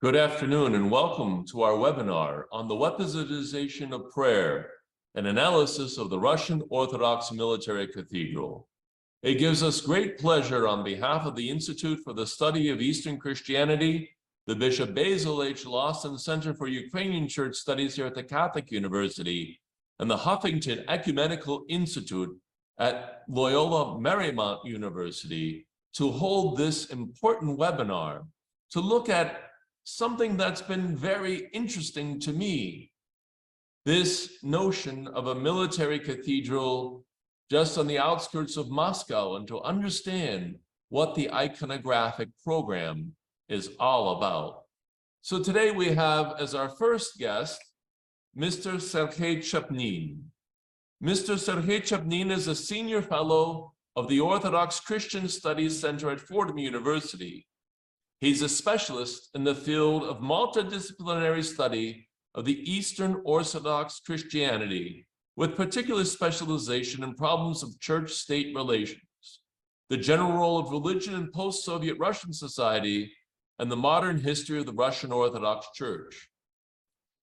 Good afternoon and welcome to our webinar on the weaponization of prayer, an analysis of the Russian Orthodox military cathedral. It gives us great pleasure on behalf of the Institute for the Study of Eastern Christianity, the Bishop Basil H. Losten Center for Ukrainian Church Studies here at the Catholic University, and the Huffington Ecumenical Institute at Loyola Marymount University to hold this important webinar to look at something that's been very interesting to me. This notion of a military cathedral just on the outskirts of Moscow, and to understand what the iconographic program is all about. So today we have as our first guest, Mr. Sergei Chapnin. Mr. Sergei Chapnin is a senior fellow of the Orthodox Christian Studies Center at Fordham University. He's a specialist in the field of multidisciplinary study of the Eastern Orthodox Christianity, with particular specialization in problems of church-state relations, the general role of religion in post-Soviet Russian society, and the modern history of the Russian Orthodox Church.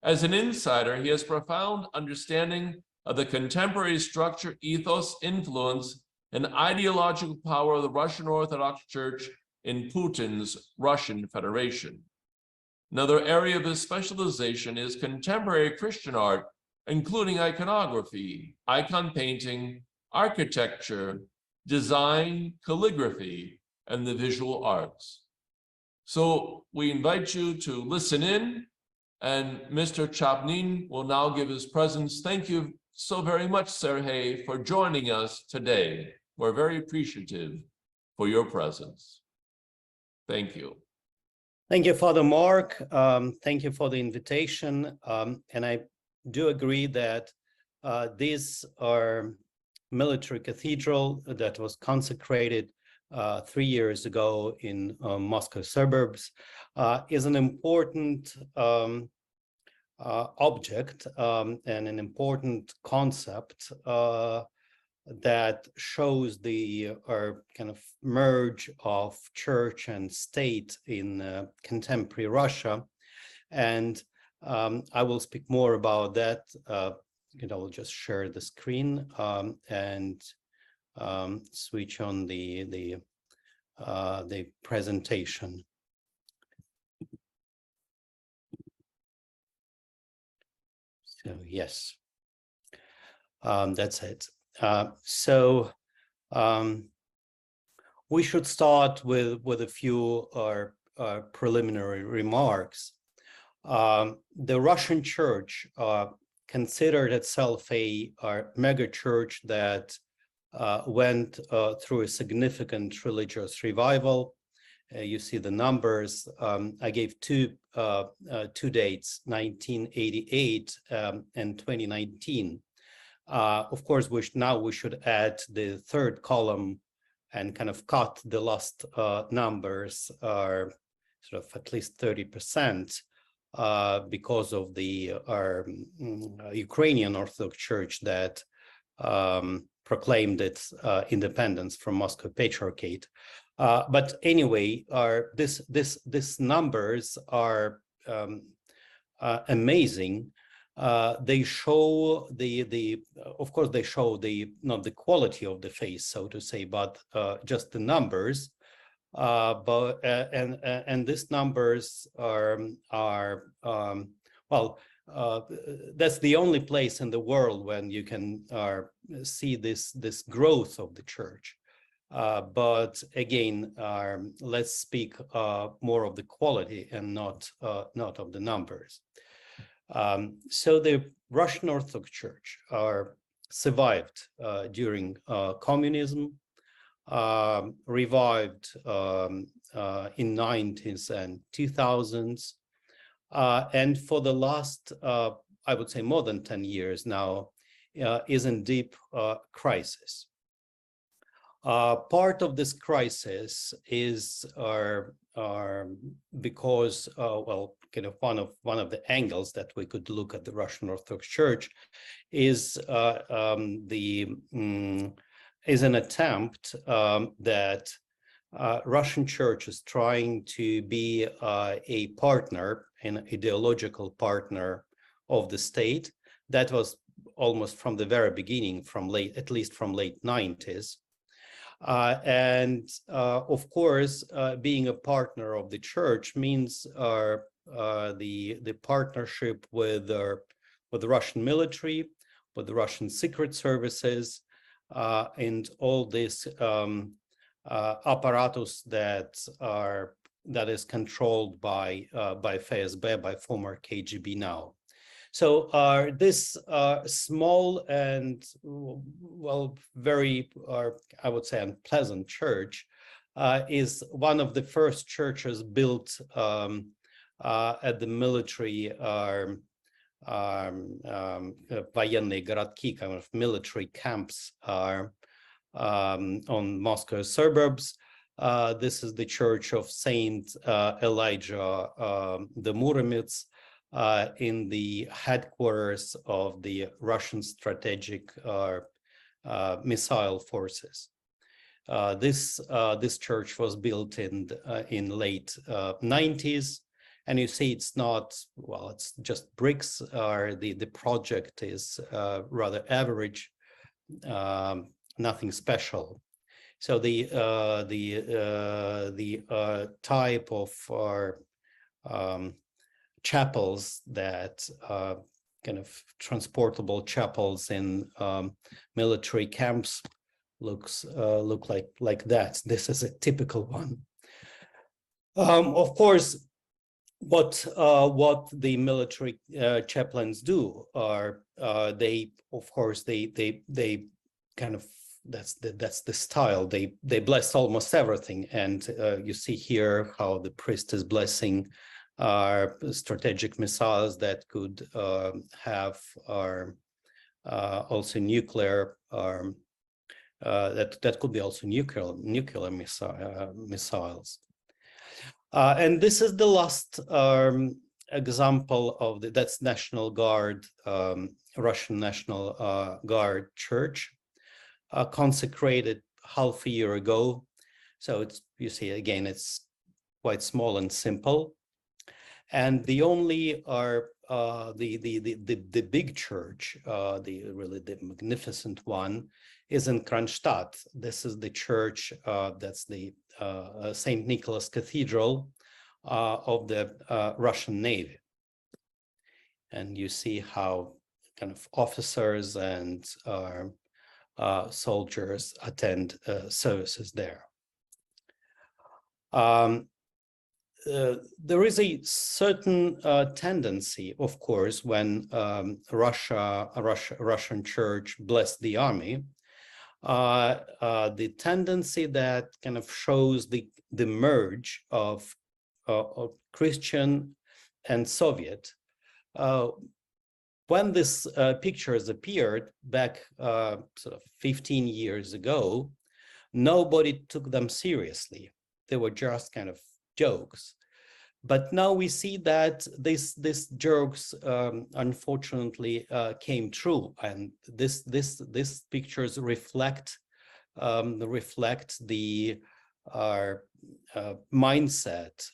As an insider, he has profound understanding of the contemporary structure, ethos, influence, and ideological power of the Russian Orthodox Church in Putin's Russian Federation. Another area of his specialization is contemporary Christian art, including iconography, icon painting, architecture, design, calligraphy, and the visual arts. So we invite you to listen in, and Mr. Chapnin will now give his presence. Thank you so very much, Sergei, for joining us today. We're very appreciative for your presence. Thank you. Thank you, Father Mark. Thank you for the invitation. And I do agree that this military cathedral that was consecrated 3 years ago in Moscow suburbs is an important object and an important concept that shows the kind of merge of church and state in contemporary Russia. And I will speak more about that. I'll just share the screen and switch on the presentation. So yes, that's it. So we should start with a few preliminary remarks. The Russian Church considered itself a mega church that went through a significant religious revival. You see the numbers. I gave two dates, 1988 and 2019. Of course, now we should add the third column and kind of cut the last numbers are sort of at least 30% because of the Ukrainian Orthodox Church that proclaimed its independence from Moscow Patriarchate. But anyway, these numbers are amazing. They show of course they show not the quality of the faith, so to say, but just the numbers. And these numbers are that's the only place in the world when you can see this growth of the church. But again, let's speak more of the quality and not of the numbers. So the Russian Orthodox Church survived during communism, revived in 90s and 2000s, and for the last, I would say, more than 10 years now, is in deep crisis. Part of this crisis is because, kind of one of the angles that we could look at the Russian Orthodox Church is an attempt that Russian Church is trying to be a partner, an ideological partner of the state. That was almost from the very beginning, at least from late 90s. Of course, being a partner of the church means the partnership with the Russian military, with the Russian secret services, and all this apparatus that is controlled by FSB, by former KGB now. So this small and, well, very, I would say, unpleasant church is one of the first churches built at the military военные городки, kind of military camps on Moscow suburbs. This is the church of Saint Elijah the Morymount, in the headquarters of the Russian strategic missile forces. This church was built in late 90s, and you see it's not, well, it's just bricks. The project is rather average, nothing special. So the type of chapels that kind of transportable chapels in military camps look like that. This is a typical one. Of course, what the military chaplains do are they kind of, that's the style. They bless almost everything, and you see here how the priest is blessing strategic missiles that could have also nuclear, that could be also nuclear missiles. And this is the last example of that's National Guard, Russian National Guard Church, consecrated half a year ago. So it's, you see again, it's quite small and simple. And the only the big church, the magnificent one, is in Kronstadt. This is the church that's the St. Nicholas Cathedral of the Russian Navy. And you see how kind of officers and soldiers attend services there. There is a certain tendency, of course, when Russian Church blessed the army, the tendency that kind of shows the merge of Christian and Soviet. When this pictures appeared back sort of 15 years ago, nobody took them seriously. They were just kind of jokes. But now we see that these jokes unfortunately came true, and these pictures reflect the mindset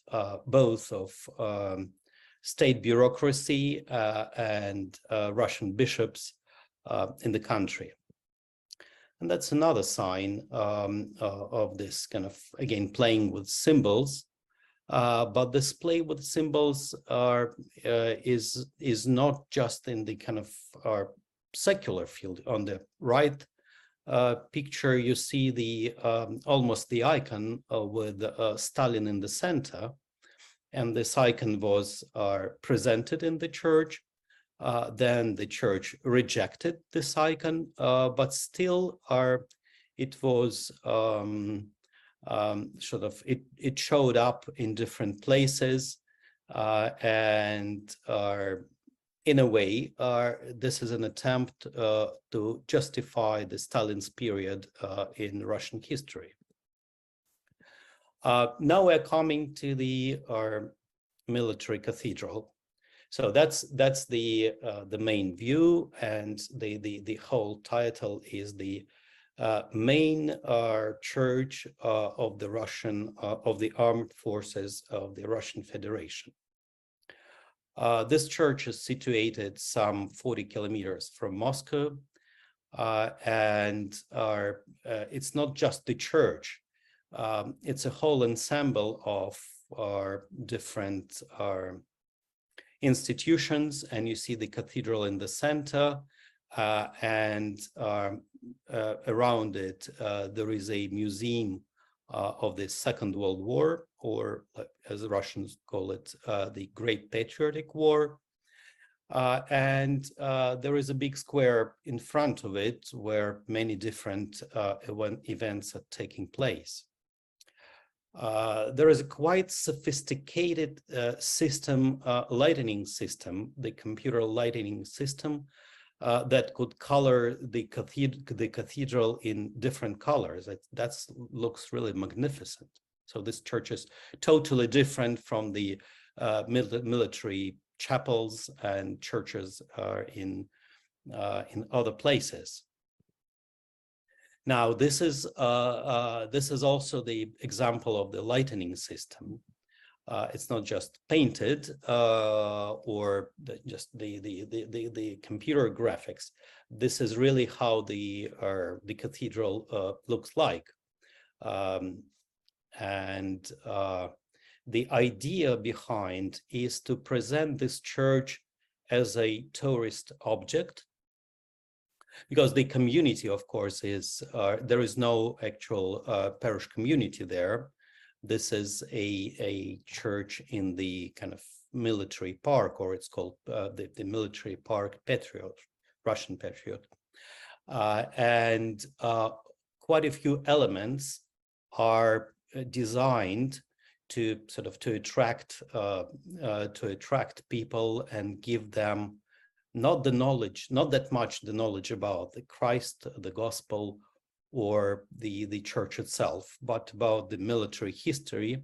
both of state bureaucracy and Russian bishops in the country. And that's another sign of this kind of, again, playing with symbols. But this play with symbols is not just in the kind of secular field. On the right picture, you see the almost the icon with Stalin in the center, and this icon was presented in the church. Then the church rejected this icon, but still it was sort of, it showed up in different places, and in a way, this is an attempt to justify the Stalin's period in Russian history. Now we're coming to the military cathedral. So that's the main view, and the whole title is the main church of the of the armed forces of the Russian Federation. This church is situated some 40 kilometers from Moscow, and it's not just the church. It's a whole ensemble of different institutions, and you see the cathedral in the center, and around it there is a museum of the Second World War, or as the Russians call it, the Great Patriotic War. And there is a big square in front of it where many different events are taking place. There is a quite sophisticated lighting system, the computer lighting system, that could color the cathedral in different colors. That looks really magnificent. So this church is totally different from the military chapels and churches in other places. Now, this is also the example of the lighting system. It's not just painted or just the computer graphics. This is really how the cathedral looks like, and the idea behind is to present this church as a tourist object, because the community, of course, is there is no actual parish community there. This is a church in the kind of military park, or it's called the military park Patriot, Russian Patriot. And quite a few elements are designed to sort of to attract people and give them not that much the knowledge about the Christ, the gospel, or the church itself, but about the military history.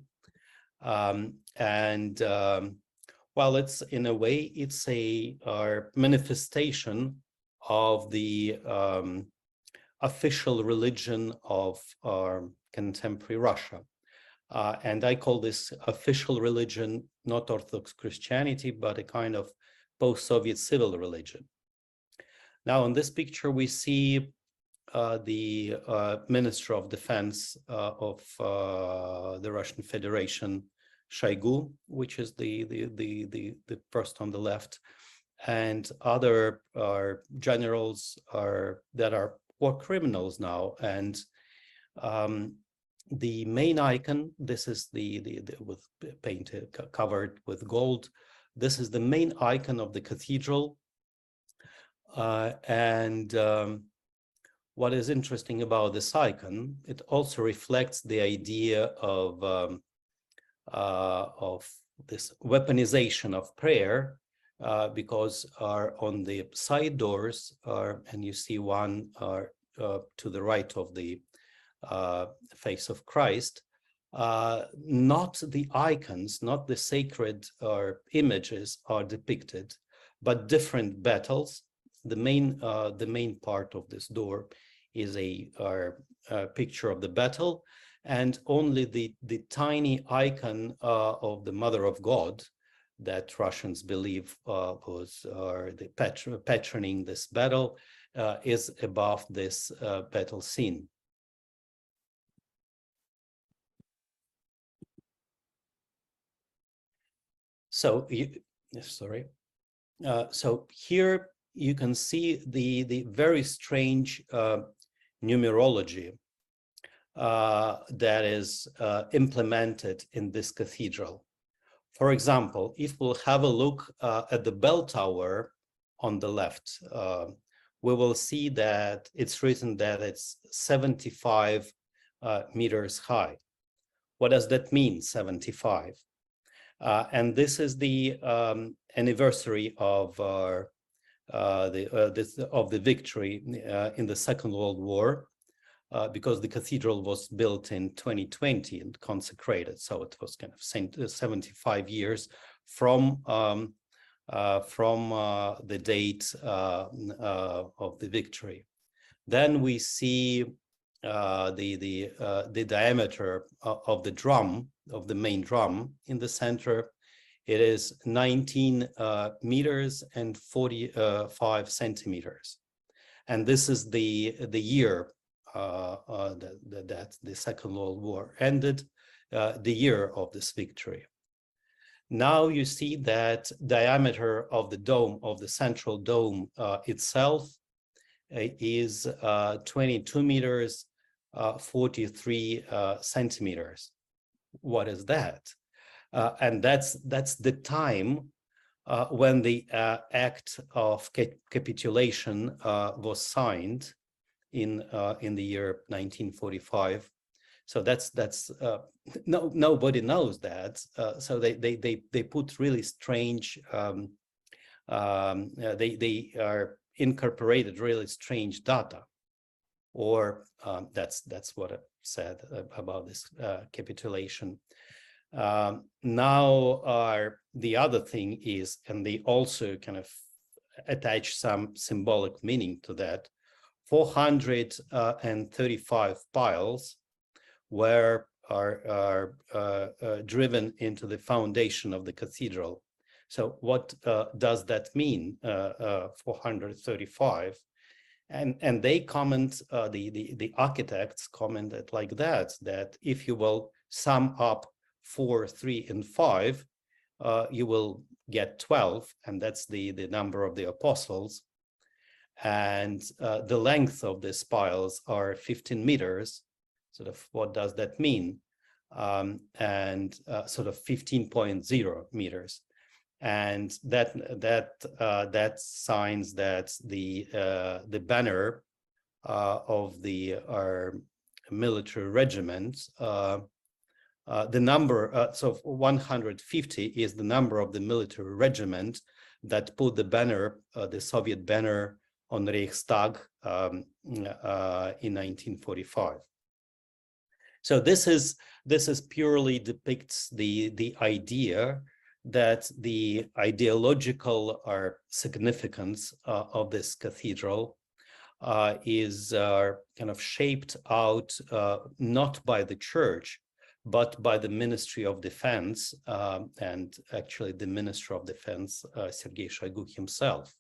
Well, it's in a way, it's a manifestation of the official religion of contemporary Russia. And I call this official religion not Orthodox Christianity, but a kind of post-Soviet civil religion. Now, in this picture, we see the Minister of Defense of the Russian Federation, Shoigu, which is the first on the left, and other generals that are war criminals now. And the main icon, this is the with painted, covered with gold. This is the main icon of the cathedral, and what is interesting about this icon, it also reflects the idea of this weaponization of prayer, because on the side doors, and you see one to the right of the face of Christ, not the icons, not the sacred images are depicted, but different battles. The main part of this door is a picture of the battle, and only the tiny icon of the Mother of God that Russians believe was the patroning this battle is above this battle scene. So, so here you can see the very strange numerology that is implemented in this cathedral. For example, if we'll have a look at the bell tower on the left, we will see that it's written that it's 75 meters high. What does that mean, 75? And this is the anniversary of the victory in the Second World War, because the cathedral was built in 2020 and consecrated, so it was kind of 75 years from the date of the victory. Then we see the diameter of the drum, of the main drum in the center. It is 19 meters and 45 centimeters. And this is the year that the Second World War ended, the year of this victory. Now you see that diameter of the dome, of the central dome itself, is 22 meters, 43 centimeters. What is that? And that's the time when the act of capitulation was signed in the year 1945. So that's nobody knows that. So they put really strange. They are incorporated really strange data, or that's what I said about this capitulation. Now the other thing is, and they also kind of attach some symbolic meaning to that, 435 piles are driven into the foundation of the cathedral. So what does that mean, 435? And they comment, the architects commented like that if you will sum up 4, 3, and 5, you will get 12, and that's the number of the apostles. And the length of the piles are 15 meters. Sort of what does that mean? And sort of 15.0 meters. And that signs that the banner of our military regiment, the number, so 150 is the number of the military regiment that put the banner, the Soviet banner, on Reichstag in 1945. So this purely depicts the idea that the ideological significance of this cathedral is kind of shaped out not by the church, but by the Ministry of Defense, and actually the Minister of Defense, Sergei Shoigu himself.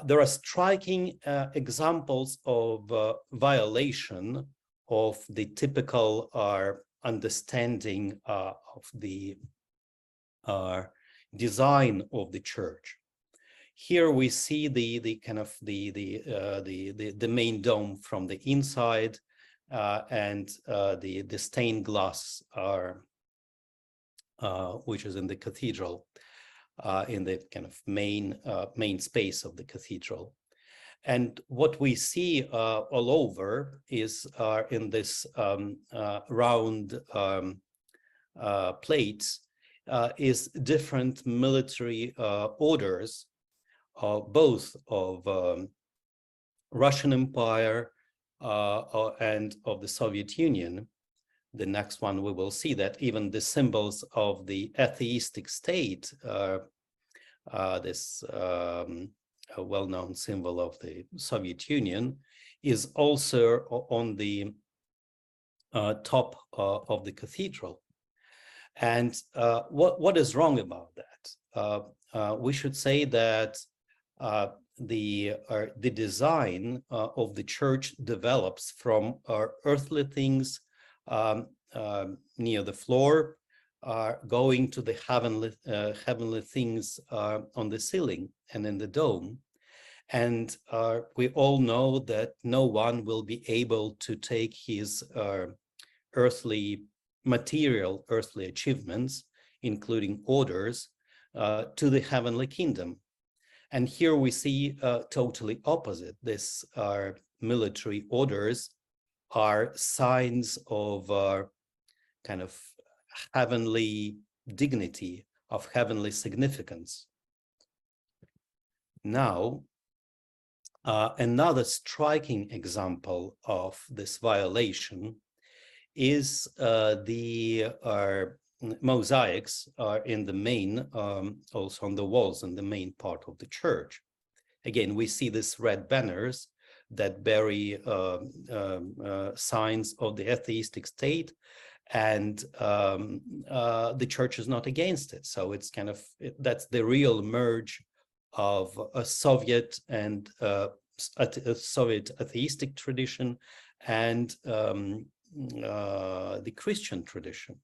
There are striking examples of violation of the typical understanding of the design of the church. Here we see the main dome from the inside, and the stained glass which is in the cathedral, in the kind of main space of the cathedral. And what we see all over is in this round plates is different military orders, both of Russian Empire and of the Soviet Union. The next one we will see that even the symbols of the atheistic state, this a well-known symbol of the Soviet Union, is also on the top of the cathedral. And what is wrong about that? We should say that the design of the church develops from earthly things near the floor, going to the heavenly things on the ceiling and in the dome. And we all know that no one will be able to take his earthly achievements, including orders, to the heavenly kingdom. And here we see totally opposite. This military orders are signs of kind of heavenly dignity, of heavenly significance. Now, another striking example of this violation is the mosaics in the main, also on the walls in the main part of the church. Again, we see these red banners that bury signs of the atheistic state, and the church is not against it. So it's kind of, that's the real merge of a Soviet and a Soviet atheistic tradition and the Christian tradition.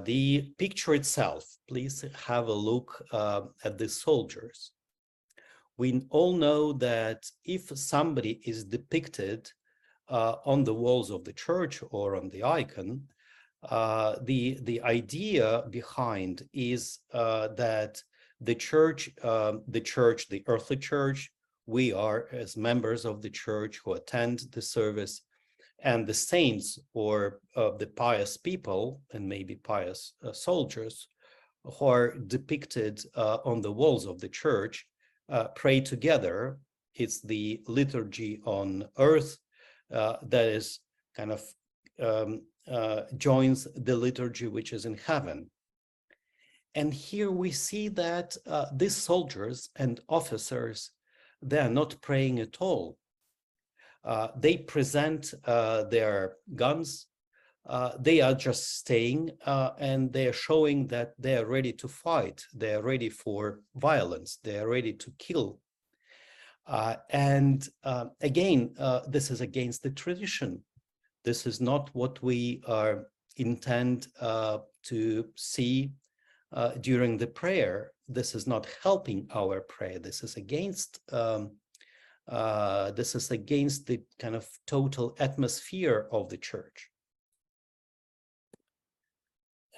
The picture itself, please have a look at the soldiers. We all know that if somebody is depicted on the walls of the church or on the icon, the idea behind is that the church, the earthly church, we are as members of the church who attend the service, and the saints or the pious people and maybe pious soldiers who are depicted on the walls of the church pray together. It's the liturgy on earth that is kind of joins the liturgy which is in heaven. And here we see that these soldiers and officers, they are not praying at all. They present their guns. They are just staying and they are showing that they are ready to fight. They are ready for violence. They are ready to kill. And again, this is against the tradition. This is not what we intend to see during the prayer. This is not helping our prayer. This is against the kind of total atmosphere of the church.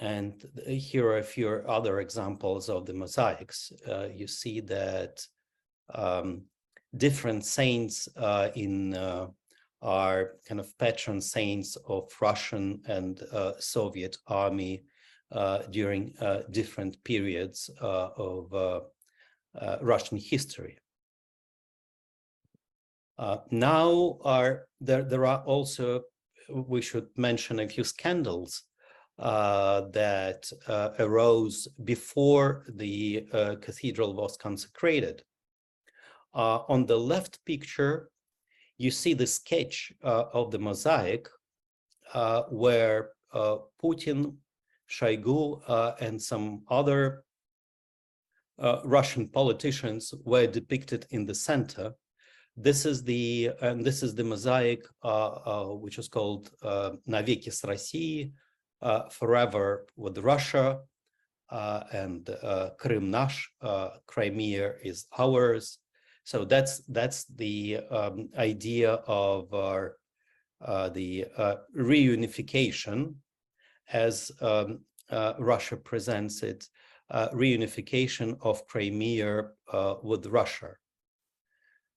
And here are a few other examples of the mosaics. You see that different saints are kind of patron saints of Russian and Soviet army during different periods of Russian history. Now there are also, we should mention a few scandals that arose before the cathedral was consecrated. On the left picture, you see the sketch of the mosaic where Putin, Shoigu, and some other Russian politicians were depicted in the center. This is the mosaic which is called Навеки с Россией, forever with Russia, and Krym наш, Crimea is ours. So that's the idea of the reunification, as Russia presents it, reunification of Crimea with Russia.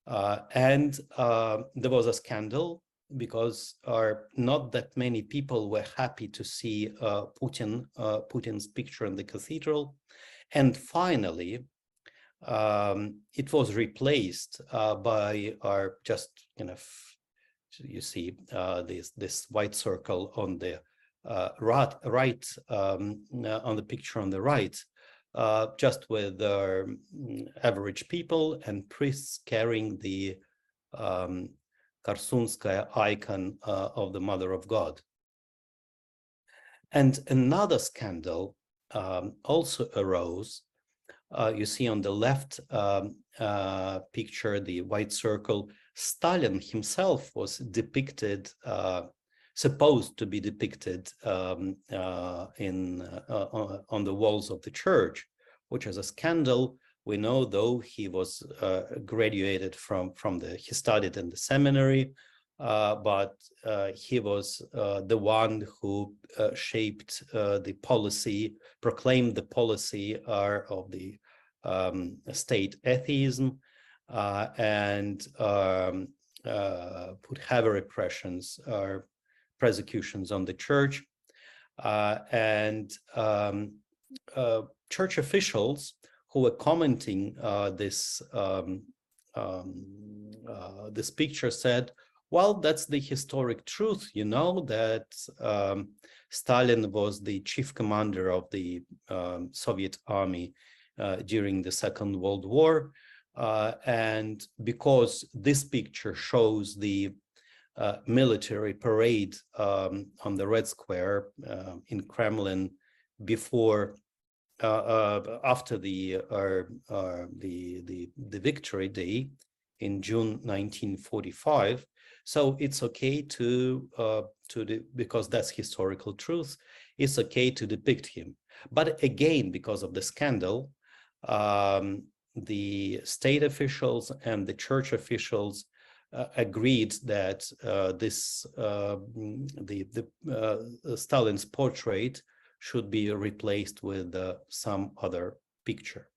And there was a scandal because not that many people were happy to see Putin's picture in the cathedral. And finally, it was replaced by just you see this white circle on the right on the picture on the right, just with average people and priests carrying the Korsunskaya icon of the Mother of God. And another scandal also arose. You see on the left picture, the white circle, Stalin himself was depicted, supposed to be depicted on the walls of the church, which is a scandal. We know, though, he was graduated he studied in the seminary, but he was the one who shaped the policy, proclaimed the policy of the state atheism, and put heavy repressions or persecutions on the church. And church officials who were commenting this picture said, well, that's the historic truth, you know, that Stalin was the chief commander of the Soviet army during the Second World War. And because this picture shows the military parade on the Red Square in Kremlin before, after the Victory Day in June 1945. So it's okay because that's historical truth. It's okay to depict him. But again, because of the scandal, the state officials and the church officials agreed that Stalin's portrait should be replaced with some other picture.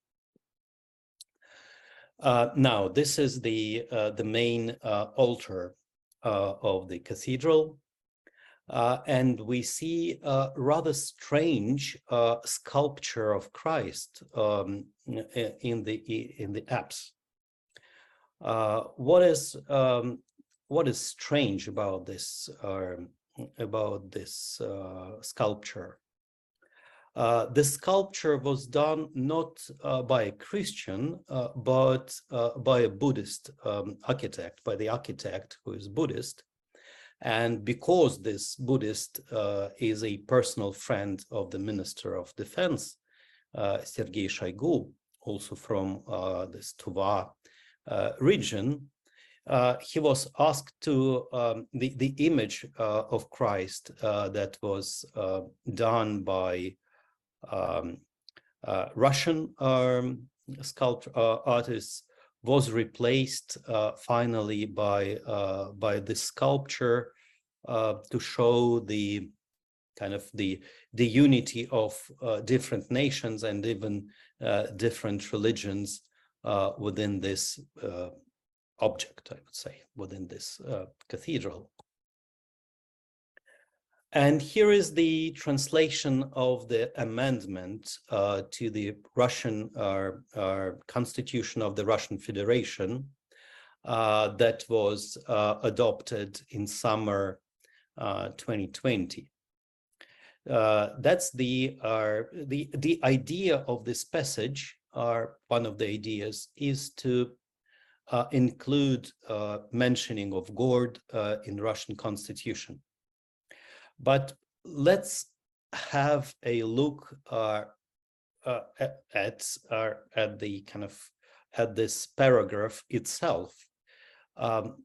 Now, this is the main altar of the cathedral, and we see a rather strange sculpture of Christ in the apse. What is strange about this sculpture? The sculpture was done not by a Christian, but by a Buddhist architect, by the architect who is Buddhist. And because this Buddhist is a personal friend of the Minister of Defense, Sergei Shoigu, also from this Tuva region, he was asked to, the image of Christ that was done by Russian sculptor artists was replaced finally by this sculpture to show the kind of the unity of different nations and even different religions within this object, I would say, within this cathedral. And here is the translation of the amendment to the Russian Constitution of the Russian Federation that was adopted in summer 2020. That's the idea of this passage, one of the ideas, is to include mentioning of God in Russian Constitution. But let's have a look at the kind of at this paragraph itself.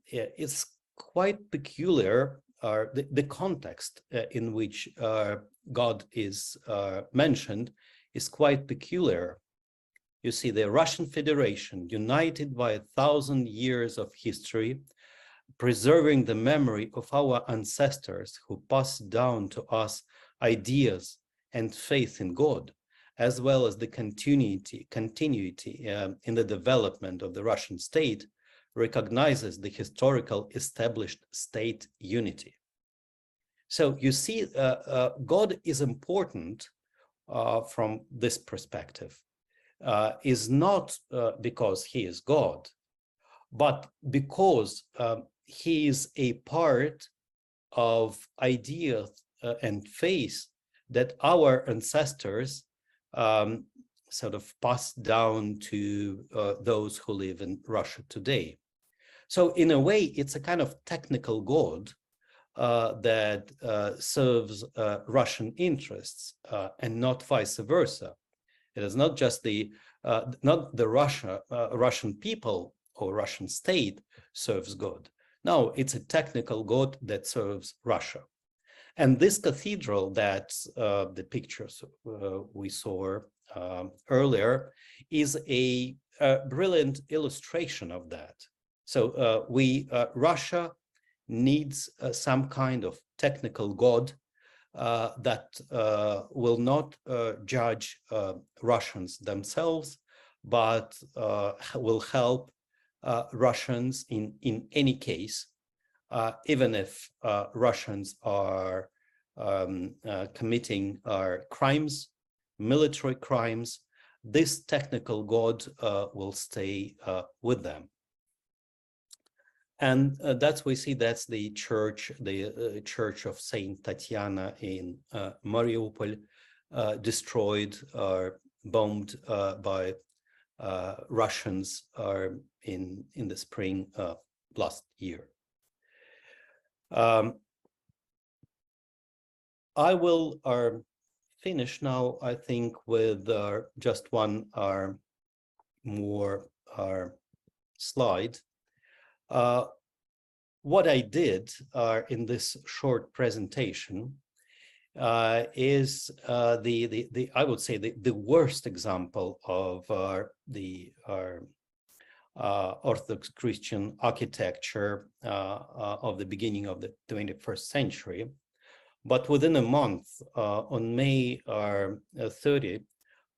It's quite peculiar. The context in which God is mentioned is quite peculiar. You see, the Russian Federation, united by 1,000 years of history, preserving the memory of our ancestors who passed down to us ideas and faith in God, as well as the continuity in the development of the Russian state, recognizes the historical established state unity. So you see, God is important from this perspective, is not because he is God, but because he is a part of ideas and faith that our ancestors sort of passed down to those who live in Russia today. So in a way, it's a kind of technical God that serves Russian interests and not vice versa. It is not just not the Russian people or Russian state serves God. No, it's a technical God that serves Russia. And this cathedral that the pictures we saw earlier is a brilliant illustration of that. So Russia needs some kind of technical God that will not judge Russians themselves, but will help Russians in any case, even if Russians are committing crimes, military crimes, this technical God will stay with them. And that's we see that's the church of Saint Tatiana in Mariupol, destroyed or bombed by Russians are in the spring of last year. I will finish now, I think, with just one more slide. What I did in this short presentation is I would say the worst example of the Orthodox Christian architecture of the beginning of the 21st century. But within a month, on May 30,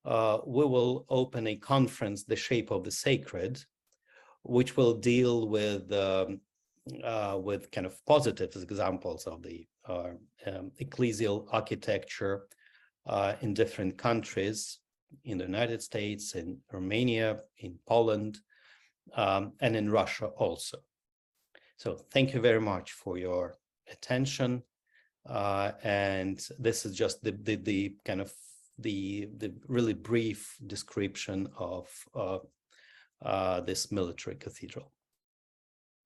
we will open a conference, The Shape of the Sacred, which will deal with kind of positive examples of the ecclesial architecture in different countries, in the United States, in Romania, in Poland, and in Russia also. So thank you very much for your attention. And this is just the kind of the really brief description of this military cathedral.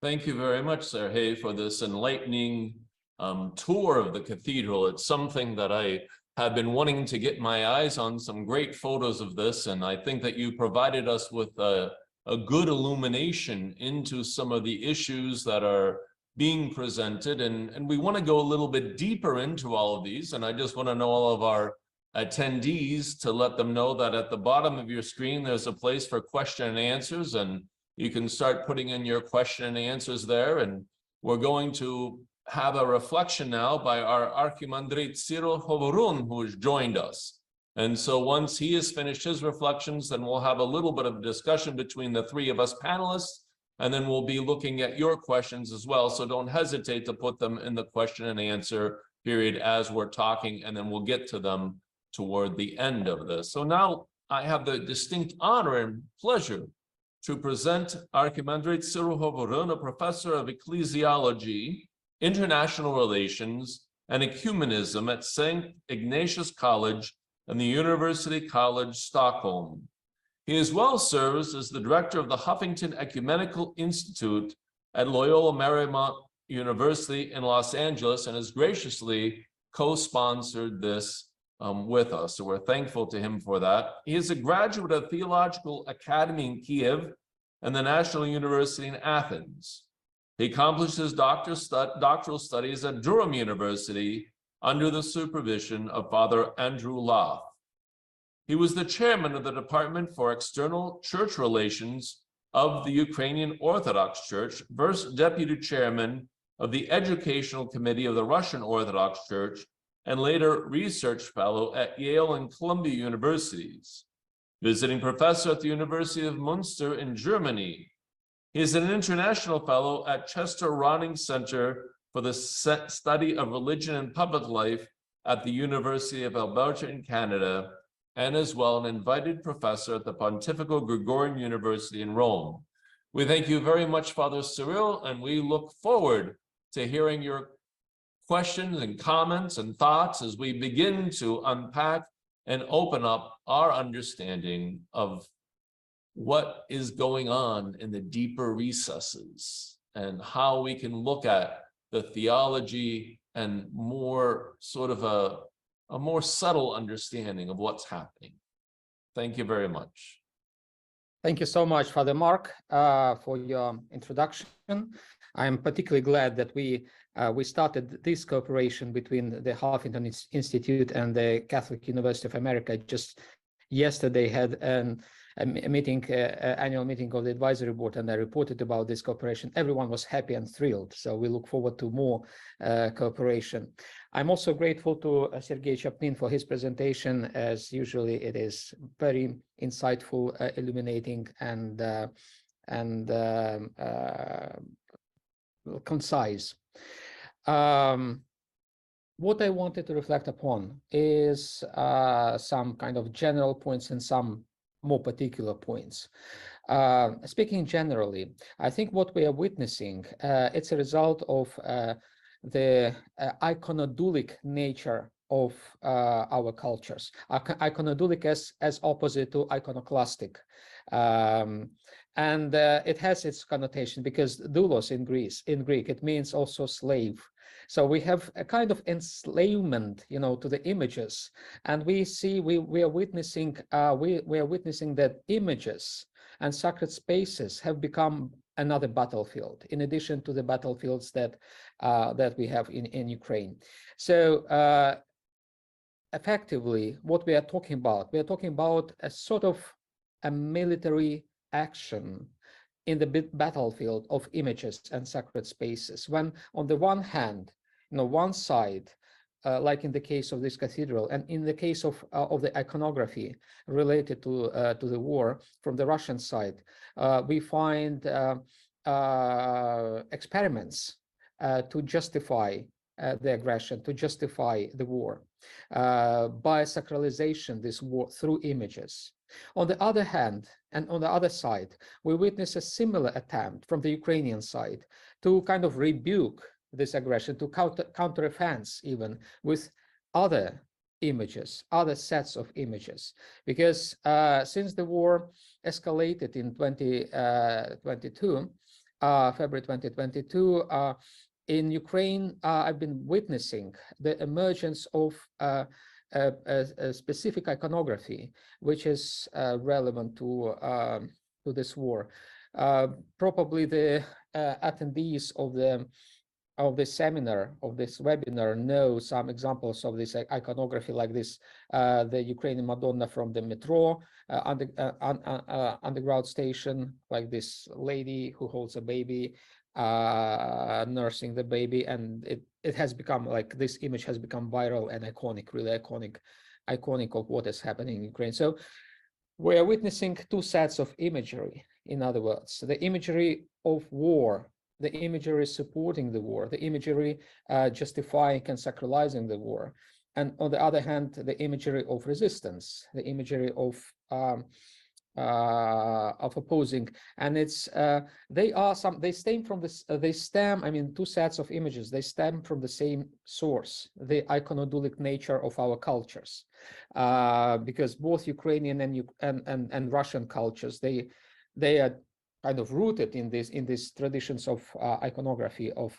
Thank you very much, Sergei, for this enlightening tour of the cathedral. It's something that I have been wanting to get my eyes on, some great photos of this, and I think that you provided us with a good illumination into some of the issues that are being presented, and we want to go a little bit deeper into all of these, and I just want to know all of our attendees to let them know that at the bottom of your screen there's a place for question and answers, and you can start putting in your question and answers there. And we're going to have a reflection now by our Archimandrite Cyril Hovorun, who has joined us. And so once he has finished his reflections, then we'll have a little bit of discussion between the three of us panelists, and then we'll be looking at your questions as well. So don't hesitate to put them in the question and answer period as we're talking, and then we'll get to them toward the end of this. So now I have the distinct honor and pleasure to present Archimandrite Cyril Hovorun, a professor of ecclesiology, international relations, and ecumenism at St. Ignatius College and the University College, Stockholm. He as well serves as the director of the Huffington Ecumenical Institute at Loyola Marymount University in Los Angeles, and has graciously co-sponsored this with us. So we're thankful to him for that. He is a graduate of Theological Academy in Kiev and the National University in Athens. He accomplished his doctoral studies at Durham University under the supervision of Father Andrew Loth. He was the chairman of the Department for External Church Relations of the Ukrainian Orthodox Church, first deputy chairman of the Educational Committee of the Russian Orthodox Church, and later research fellow at Yale and Columbia Universities, visiting professor at the University of Munster in Germany. He is an international fellow at Chester Ronning Center for the Study of Religion and Public Life at the University of Alberta in Canada, and as well an invited professor at the Pontifical Gregorian University in Rome. We thank you very much, Father Cyril, and we look forward to hearing your questions and comments and thoughts as we begin to unpack and open up our understanding of what is going on in the deeper recesses and how we can look at the theology and more sort of a more subtle understanding of what's happening. Thank you very much. Thank you so much, Father Mark, for your introduction. I'm particularly glad that we started this cooperation between the Huffington Institute and the Catholic University of America. Just yesterday had a meeting, annual meeting of the advisory board, and I reported about this cooperation. Everyone was happy and thrilled. So we look forward to more cooperation. I'm also grateful to Sergei Chapnin for his presentation. As usually, it is very insightful, illuminating, and concise. What I wanted to reflect upon is some kind of general points and some more particular points. Speaking generally, I think what we are witnessing, it's a result of the iconodulic nature of our cultures. Iconodulic as opposite to iconoclastic. And it has its connotation because doulos in Greek, it means also slave. So we have a kind of enslavement, to the images, and we are witnessing that images and sacred spaces have become another battlefield in addition to the battlefields that we have in Ukraine. So effectively, what we are talking about a sort of a military action in the battlefield of images and sacred spaces, when on the one hand, one side, like in the case of this cathedral, and in the case of the iconography related to the war from the Russian side, we find experiments to justify the aggression, to justify the war, by sacralization, this war through images. On the other hand, and on the other side, we witness a similar attempt from the Ukrainian side to kind of rebuke this aggression, to counter-offense even with other images, other sets of images. Because since the war escalated in 2022, February 2022, in Ukraine, I've been witnessing the emergence of a specific iconography, which is relevant to this war. Probably the attendees of this seminar, of this webinar, know some examples of this iconography, like this, the Ukrainian Madonna from the metro underground station, like this lady who holds a baby, nursing the baby, and it has become, like, this image has become viral and iconic, really iconic of what is happening in Ukraine. So we are witnessing two sets of imagery. In other words, the imagery of war, the imagery supporting the war, the imagery justifying and sacralizing the war, and on the other hand, the imagery of resistance, the imagery of opposing. And it's they stem from this, I mean, two sets of images, they stem from the same source, the iconodulic nature of our cultures, because both Ukrainian and Russian cultures, they are kind of rooted in these traditions of iconography, of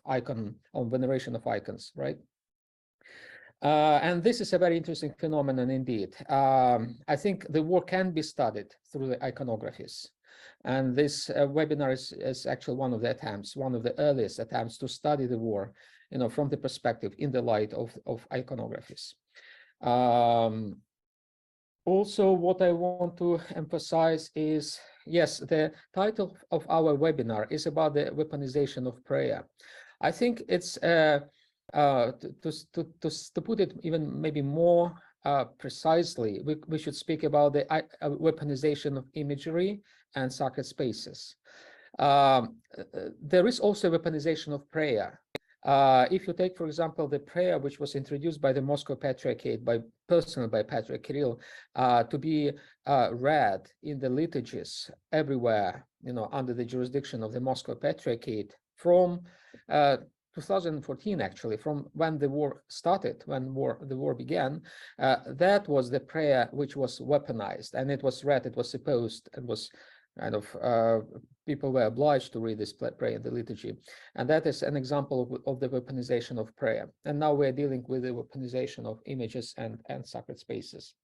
veneration of icons, right? And this is a very interesting phenomenon indeed. I think the war can be studied through the iconographies. And this webinar is actually one of the attempts, one of the earliest attempts to study the war, from the perspective, in the light of iconographies. Also, what I want to emphasize is, yes, the title of our webinar is about the weaponization of prayer. I think it's to put it even maybe more precisely, we should speak about the weaponization of imagery and sacred spaces. There is also weaponization of prayer. If you take, for example, the prayer which was introduced by the Moscow Patriarchate, personally by Patriarch Kirill, to be read in the liturgies everywhere, under the jurisdiction of the Moscow Patriarchate from 2014, actually, from when the war started, when the war began. That was the prayer which was weaponized, and it was read, it was supposed, it was kind of, people were obliged to read this prayer in the liturgy. And that is an example of the weaponization of prayer. And now we're dealing with the weaponization of images and sacred spaces.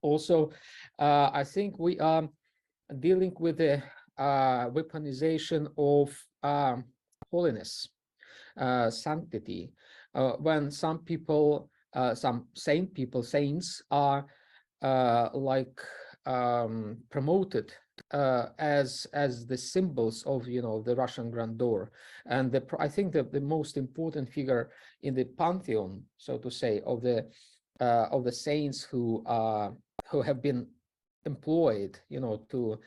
Also, I think we are dealing with the weaponization of holiness, sanctity, when some people, some saints are promoted as the symbols of the Russian grandeur. And I think that the most important figure in the pantheon, so to say, of the saints who have been employed to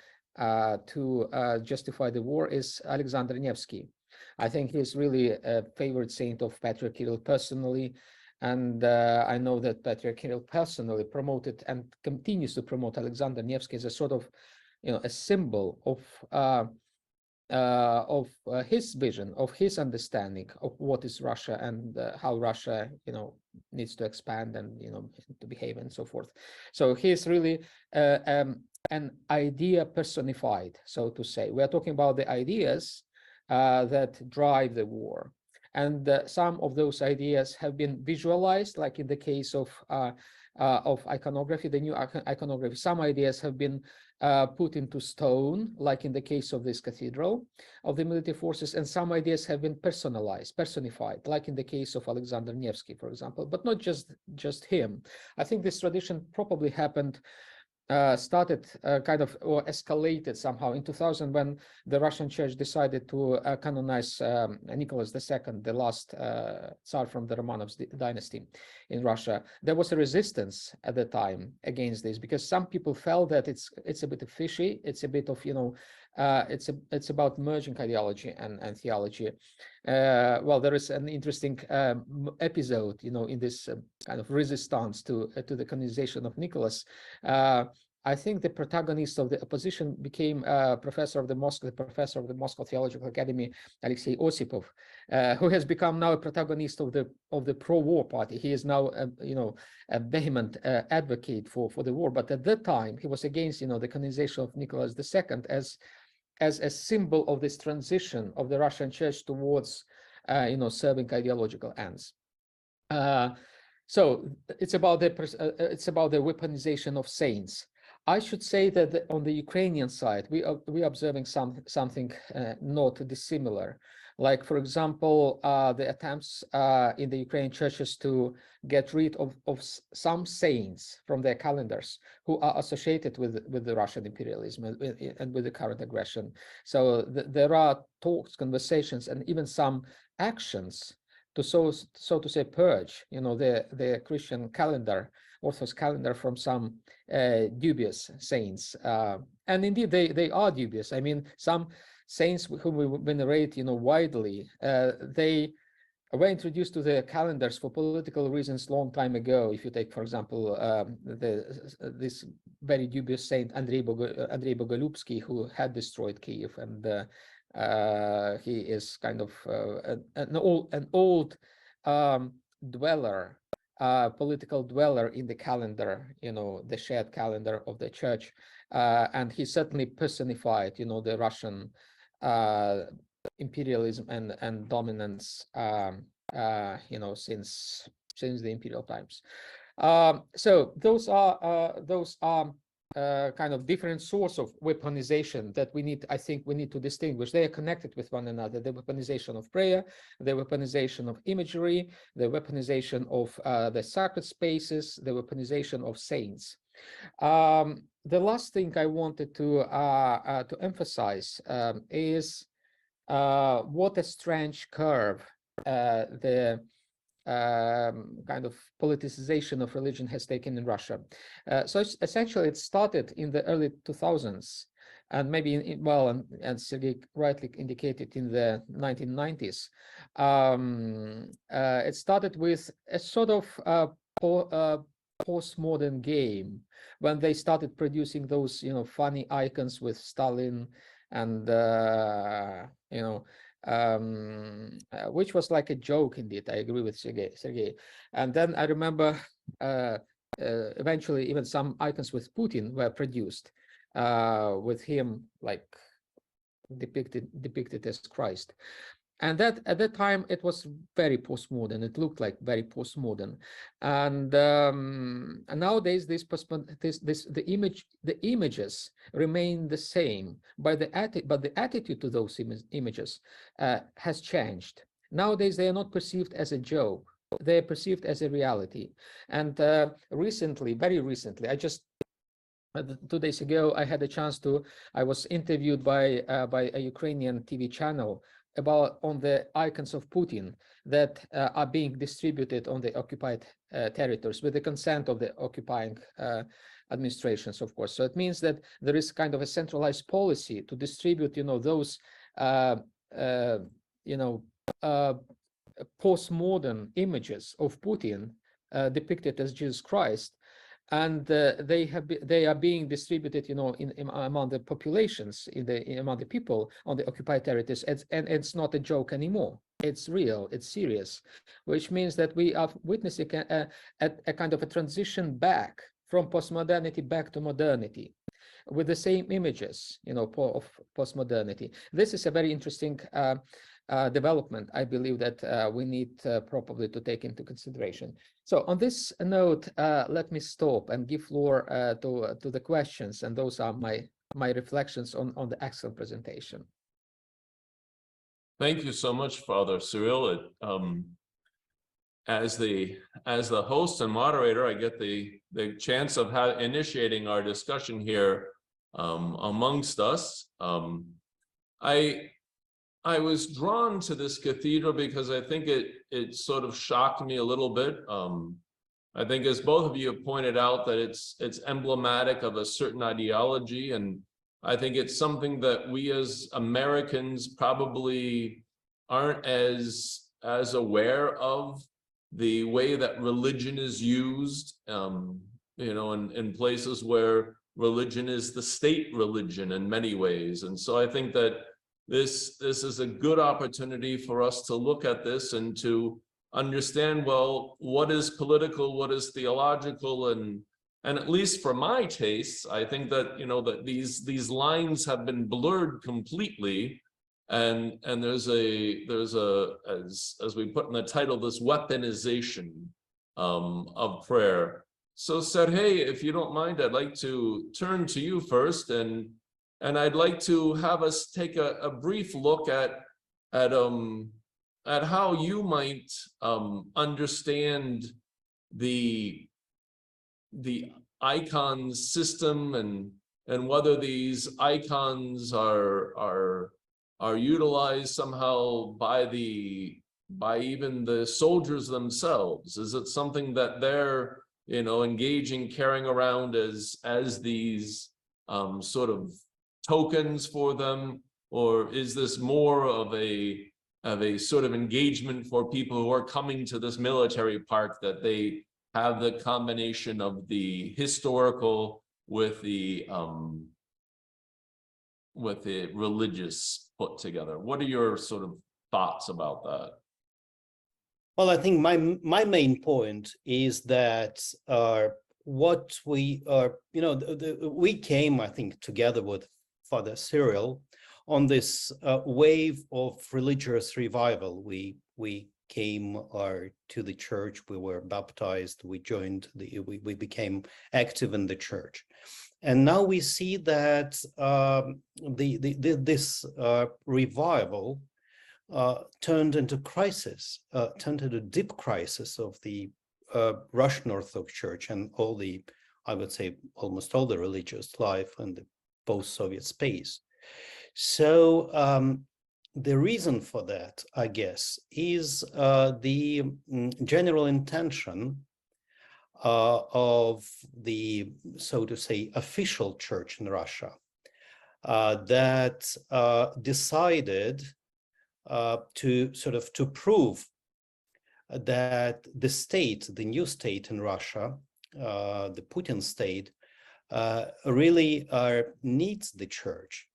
justify the war is Alexander Nevsky. I think he's really a favorite saint of Patriarch Kirill personally. And I know that Patriarch Kirill personally promoted and continues to promote Alexander Nevsky as a sort of, a symbol of his vision, of his understanding of what is Russia and how Russia, needs to expand and to behave and so forth. So he's really an idea personified, so to say. We are talking about the ideas that drive the war, and some of those ideas have been visualized, like in the case of iconography, the new iconography. Some ideas have been put into stone, like in the case of this cathedral of the military forces, and some ideas have been personified, like in the case of Alexander Nevsky, for example, but not just him. I think this tradition probably happened, started kind of, or escalated somehow in 2000, when the Russian Church decided to canonize Nicholas II, the last Tsar from the Romanov dynasty in Russia. There was a resistance at the time against this, because some people felt that it's a bit fishy. It's a bit of, it's about merging ideology and theology. Well, there is an interesting episode, in this kind of resistance to the canonization of Nicholas. I think the protagonist of the opposition became professor of the Moscow Theological Academy, Alexei Osipov, who has become now a protagonist of the pro-war party. He is now, a vehement advocate for the war. But at that time, he was against, the canonization of Nicholas II as a symbol of this transition of the Russian Church towards, serving ideological ends. So it's about the weaponization of saints. I should say that on the Ukrainian side, we are observing something not dissimilar. Like, for example, the attempts in the Ukrainian churches to get rid of some saints from their calendars who are associated with the Russian imperialism and with the current aggression. So there are talks, conversations, and even some actions to so to say purge, the Christian calendar, Orthodox calendar, from some dubious saints. And indeed, they are dubious. I mean, some saints whom we venerate, widely, they were introduced to the calendars for political reasons long time ago. If you take, for example, this very dubious saint Andrei Bogolubsky, who had destroyed Kiev, and he is kind of an old dweller, political dweller in the calendar, the shared calendar of the church, and he certainly personified, the Russian imperialism and dominance, since the imperial times. So those are kind of different source of weaponization that I think we need to distinguish. They are connected with one another: the weaponization of prayer, the weaponization of imagery, the weaponization of the sacred spaces, the weaponization of saints. The last thing I wanted to emphasize is what a strange curve the kind of politicization of religion has taken in Russia. So essentially, it started in the early 2000s, and maybe and Sergei rightly indicated, in the 1990s. It started with a sort of postmodern game, when they started producing those, funny icons with Stalin and which was like a joke indeed. I agree with Sergei. And then I remember eventually even some icons with Putin were produced with him like depicted as Christ. And that at that time it was very postmodern. It looked like very postmodern, and nowadays the images remain the same, but the attitude to those images has changed. Nowadays they are not perceived as a joke; they are perceived as a reality. And very recently, I just 2 days ago, I had a chance I was interviewed by a Ukrainian TV channel on the icons of Putin that are being distributed on the occupied territories with the consent of the occupying administrations, of course. So it means that there is kind of a centralized policy to distribute, those, postmodern images of Putin depicted as Jesus Christ and they are being distributed, among the populations, among the people on the occupied territories, and it's not a joke anymore. It's real, it's serious, which means that we are witnessing a kind of a transition back from postmodernity back to modernity, with the same images, of postmodernity. This is a very interesting development, I believe, that we need probably to take into consideration. So on this note, let me stop and give floor to the questions, and those are my reflections on the excellent presentation. Thank you so much, Father Cyril. As the host and moderator, I get the chance of initiating our discussion here amongst us. I was drawn to this cathedral because I think it sort of shocked me a little bit. I think, as both of you have pointed out, that it's emblematic of a certain ideology, and I think it's something that we as Americans probably aren't as aware of, the way that religion is used, in places where religion is the state religion in many ways. And so I think that this is a good opportunity for us to look at this and to understand, well, what is political, what is theological, and at least for my tastes, I think that that these lines have been blurred completely, and there's a as we put in the title, this weaponization of prayer. So Sergei, if you don't mind, I'd like to turn to you first, and I'd like to have us take a brief look at how you might understand the icon system, and whether these icons are utilized somehow by even the soldiers themselves. Is it something that they're engaging, carrying around as these sort of tokens for them, or is this more of a sort of engagement for people who are coming to this military park, that they have the combination of the historical with the religious put together? What are your sort of thoughts about that? Well, I think my main point is that what we are, we came, I think, together with Father Cyril on this wave of religious revival. We came to the church, we were baptized, we joined, we became active in the church. And now we see that this revival turned into crisis, turned into deep crisis of the Russian Orthodox Church and I would say, almost all the religious life in the post-Soviet space. So the reason for that, I guess, is the general intention of the, so to say, official church in Russia that decided to prove that the state, the new state in Russia, the Putin state, really needs the church,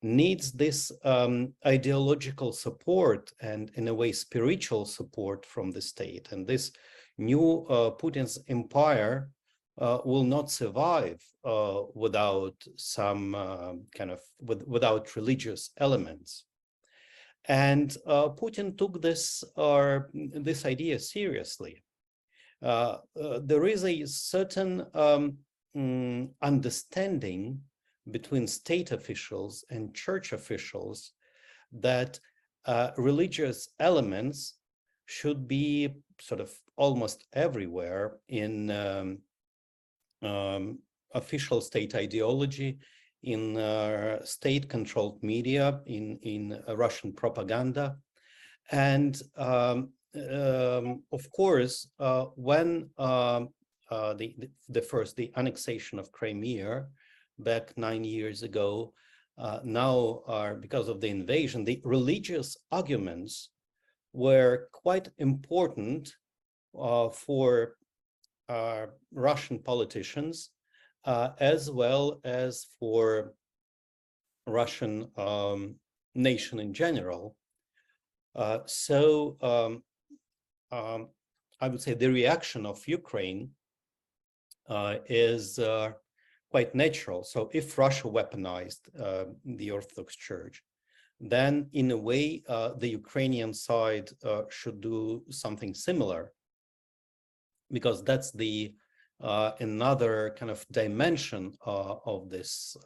needs this ideological support and, in a way, spiritual support from the state. And this new Putin's empire will not survive without some without religious elements. And Putin took this idea seriously. There is a certain understanding between state officials and church officials that religious elements should be sort of almost everywhere in official state ideology, in state-controlled media, in Russian propaganda. And of course, when the annexation of Crimea back 9 years ago, now because of the invasion, the religious arguments were quite important for Russian politicians, as well as for Russian nation in general. So I would say the reaction of Ukraine is quite natural. So if Russia weaponized the Orthodox Church, then in a way, the Ukrainian side should do something similar, because that's the another kind of dimension of this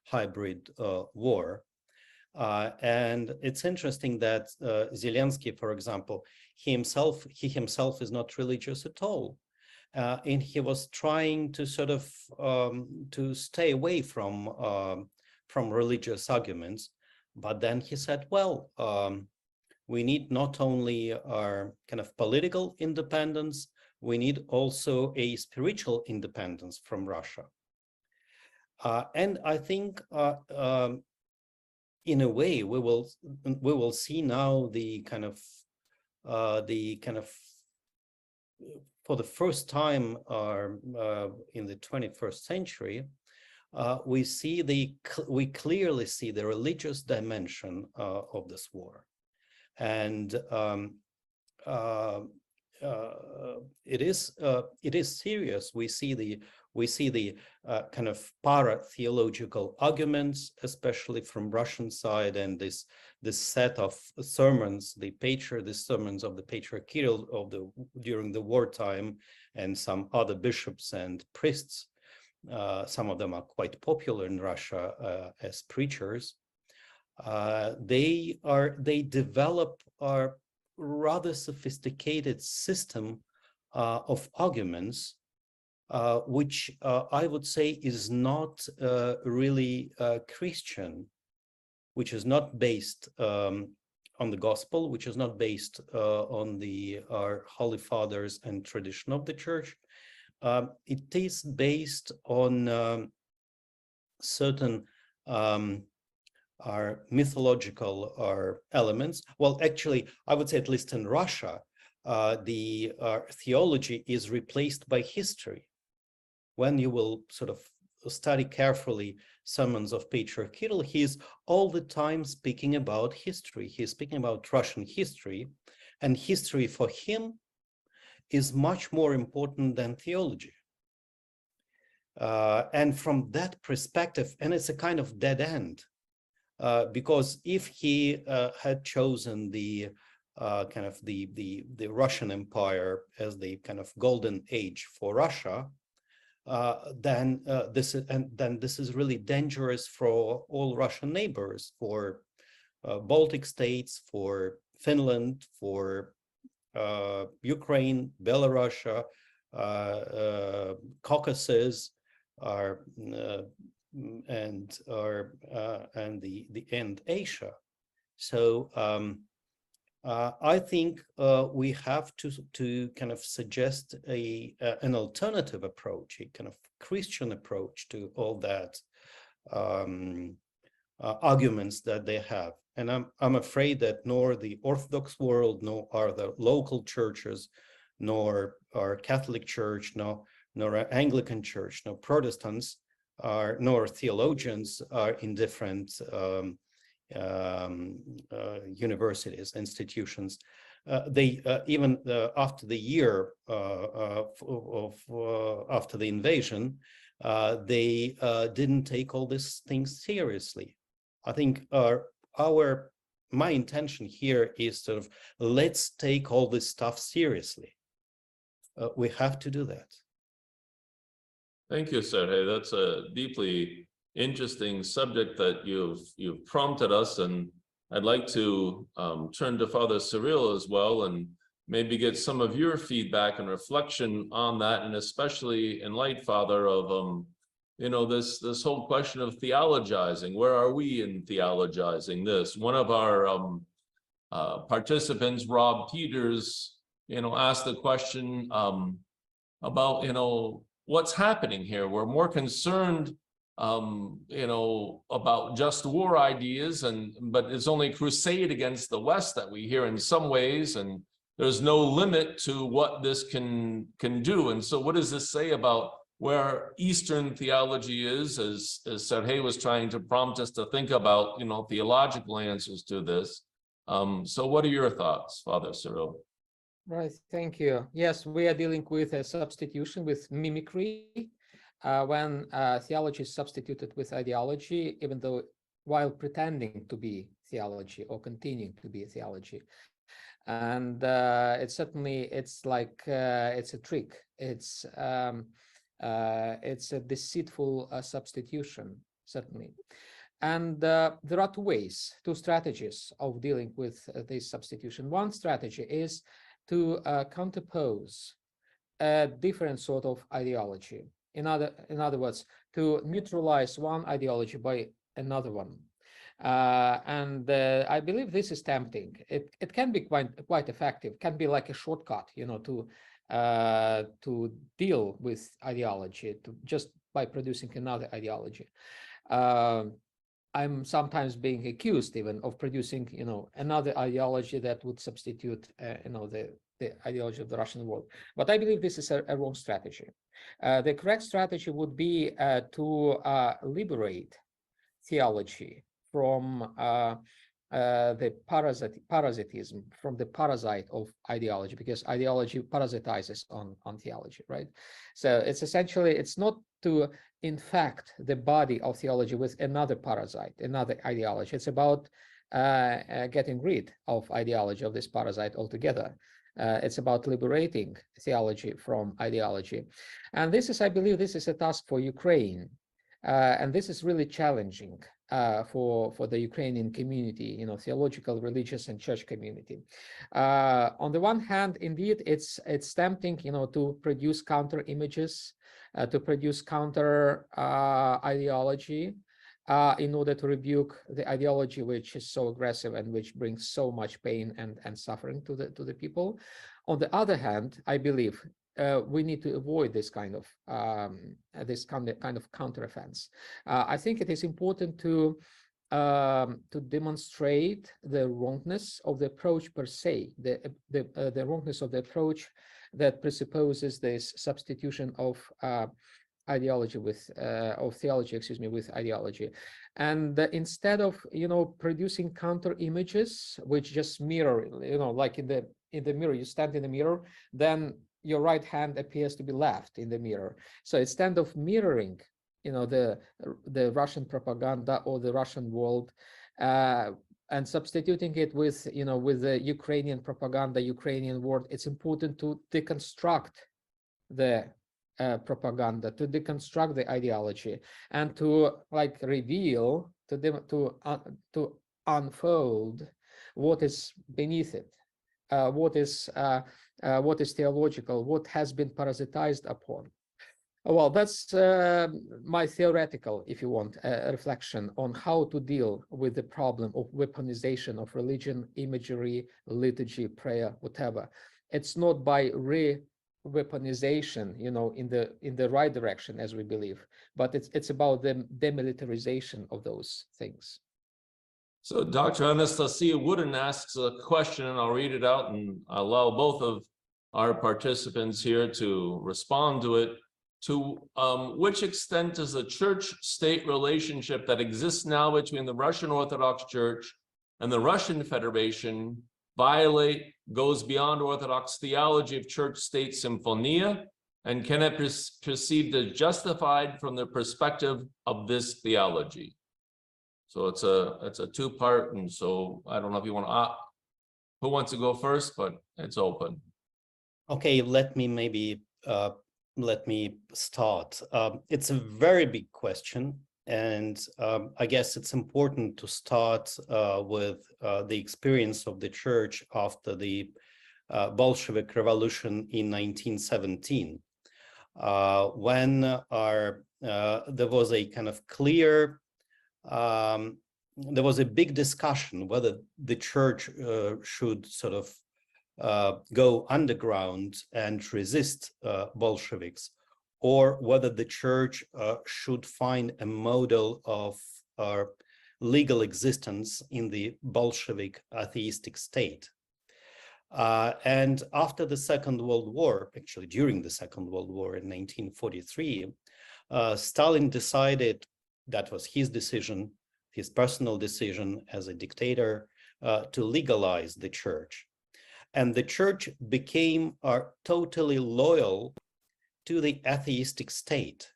hybrid war. And it's interesting that Zelensky, for example, he himself is not religious at all. And he was trying to sort of to stay away from religious arguments. But then he said, well, we need not only our kind of political independence, we need also a spiritual independence from Russia. And I think in a way, we will see now the kind of for the first time in the 21st century, we clearly see the religious dimension of this war, and it is serious. We see the kind of para-theological arguments, especially from Russian side, and this set of sermons, the sermons of the Patriarch Kirill during the wartime, and some other bishops and priests. Some of them are quite popular in Russia as preachers. They develop a rather sophisticated system of arguments, which I would say is not really Christian, which is not based on the gospel, which is not based on our Holy Fathers and tradition of the Church. It is based on certain our mythological elements. Well, actually, I would say at least in Russia, the theology is replaced by history. When you will sort of study carefully sermons of Patriarch Kirill, he is all the time speaking about history. He's speaking about Russian history, and history for him is much more important than theology. And from that perspective, and it's a kind of dead end, because if he had chosen the kind of the Russian Empire as the kind of golden age for Russia, then this is really dangerous for all Russian neighbors, for Baltic states, for Finland, for Ukraine, Belarus, Caucasus, and Asia. So I think we have to kind of suggest an alternative approach, a kind of Christian approach to all that arguments that they have. And I'm afraid that nor the Orthodox world, nor are the local churches, nor our Catholic Church, nor our Anglican Church, nor Protestants, nor theologians are in different universities, institutions. They even after the year after the invasion, they didn't take all these things seriously. I think my intention here is sort of, let's take all this stuff seriously. We have to do that. Thank you, Sergei. That's a deeply interesting subject that you've prompted us, and I'd like to turn to Father Cyril as well, and maybe get some of your feedback and reflection on that, and especially in light, Father, of this whole question of theologizing. Where are we in theologizing this? One of our participants, Rob Peters, asked the question about what's happening here. We're more concerned about just war ideas, but it's only crusade against the West that we hear in some ways, and there's no limit to what this can do. And so what does this say about where Eastern theology is, as Sergei was trying to prompt us to think about, theological answers to this. So what are your thoughts, Father Cyril? Right, thank you. Yes, we are dealing with a substitution, with mimicry, when theology is substituted with ideology, even though while pretending to be theology or continuing to be theology. And it's like it's a trick. It's a deceitful substitution, certainly. And there are two strategies of dealing with this substitution. One strategy is to counterpose a different sort of ideology. In other words, to neutralize one ideology by another one. And I believe this is tempting. It can be quite effective. Can be like a shortcut, to deal with ideology, just by producing another ideology. I'm sometimes being accused even of producing, another ideology that would substitute, the ideology of the Russian world. But I believe this is a wrong strategy. The correct strategy would be to liberate theology from the parasitism, from the parasite of ideology, because ideology parasitizes on theology, right? So it's essentially, it's not to infect the body of theology with another parasite, another ideology. It's about getting rid of ideology, of this parasite altogether. It's about liberating theology from ideology. And this is, I believe, this is a task for Ukraine. And this is really challenging for the Ukrainian community, theological, religious, and church community. On the one hand, indeed, it's tempting, to produce counter images, to produce counter ideology, in order to rebuke the ideology which is so aggressive and which brings so much pain and suffering to the people. On the other hand, I believe we need to avoid this kind of counteroffense. I think it is important to demonstrate the wrongness of the approach per se, the wrongness of the approach that presupposes this substitution of ideology with of theology, with ideology. And instead of producing counter images which just mirror, like in the mirror, you stand in the mirror, then your right hand appears to be left in the mirror. So instead of mirroring, the Russian propaganda or the Russian world, and substituting it with, with the Ukrainian propaganda, Ukrainian world, it's important to deconstruct the propaganda, to deconstruct the ideology, and to reveal, to unfold what is beneath it, what is theological, what has been parasitized upon. Well, that's my theoretical, if you want, reflection on how to deal with the problem of weaponization of religion, imagery, liturgy, prayer, whatever. It's not by weaponization, in the right direction, as we believe, but it's about the demilitarization of those things. So Dr. Anastasia Wooden asks a question, and I'll read it out and allow both of our participants here to respond to it. To which extent does the church-state relationship that exists now between the Russian Orthodox Church and the Russian Federation goes beyond Orthodox theology of church-state symphonia, and can it be perceived as justified from the perspective of this theology? So it's a two-part, and so I don't know if you want to, who wants to go first, but it's open. Okay, let me start. It's a very big question, and I guess it's important to start with the experience of the church after the Bolshevik Revolution in 1917, when there was a kind of clear, there was a big discussion whether the church should sort of go underground and resist Bolsheviks, or whether the church should find a model of legal existence in the Bolshevik atheistic state. And after the Second World War, actually during the Second World War in 1943, Stalin decided, that was his decision, his personal decision as a dictator, to legalize the church. And the church became totally loyal to the atheistic state.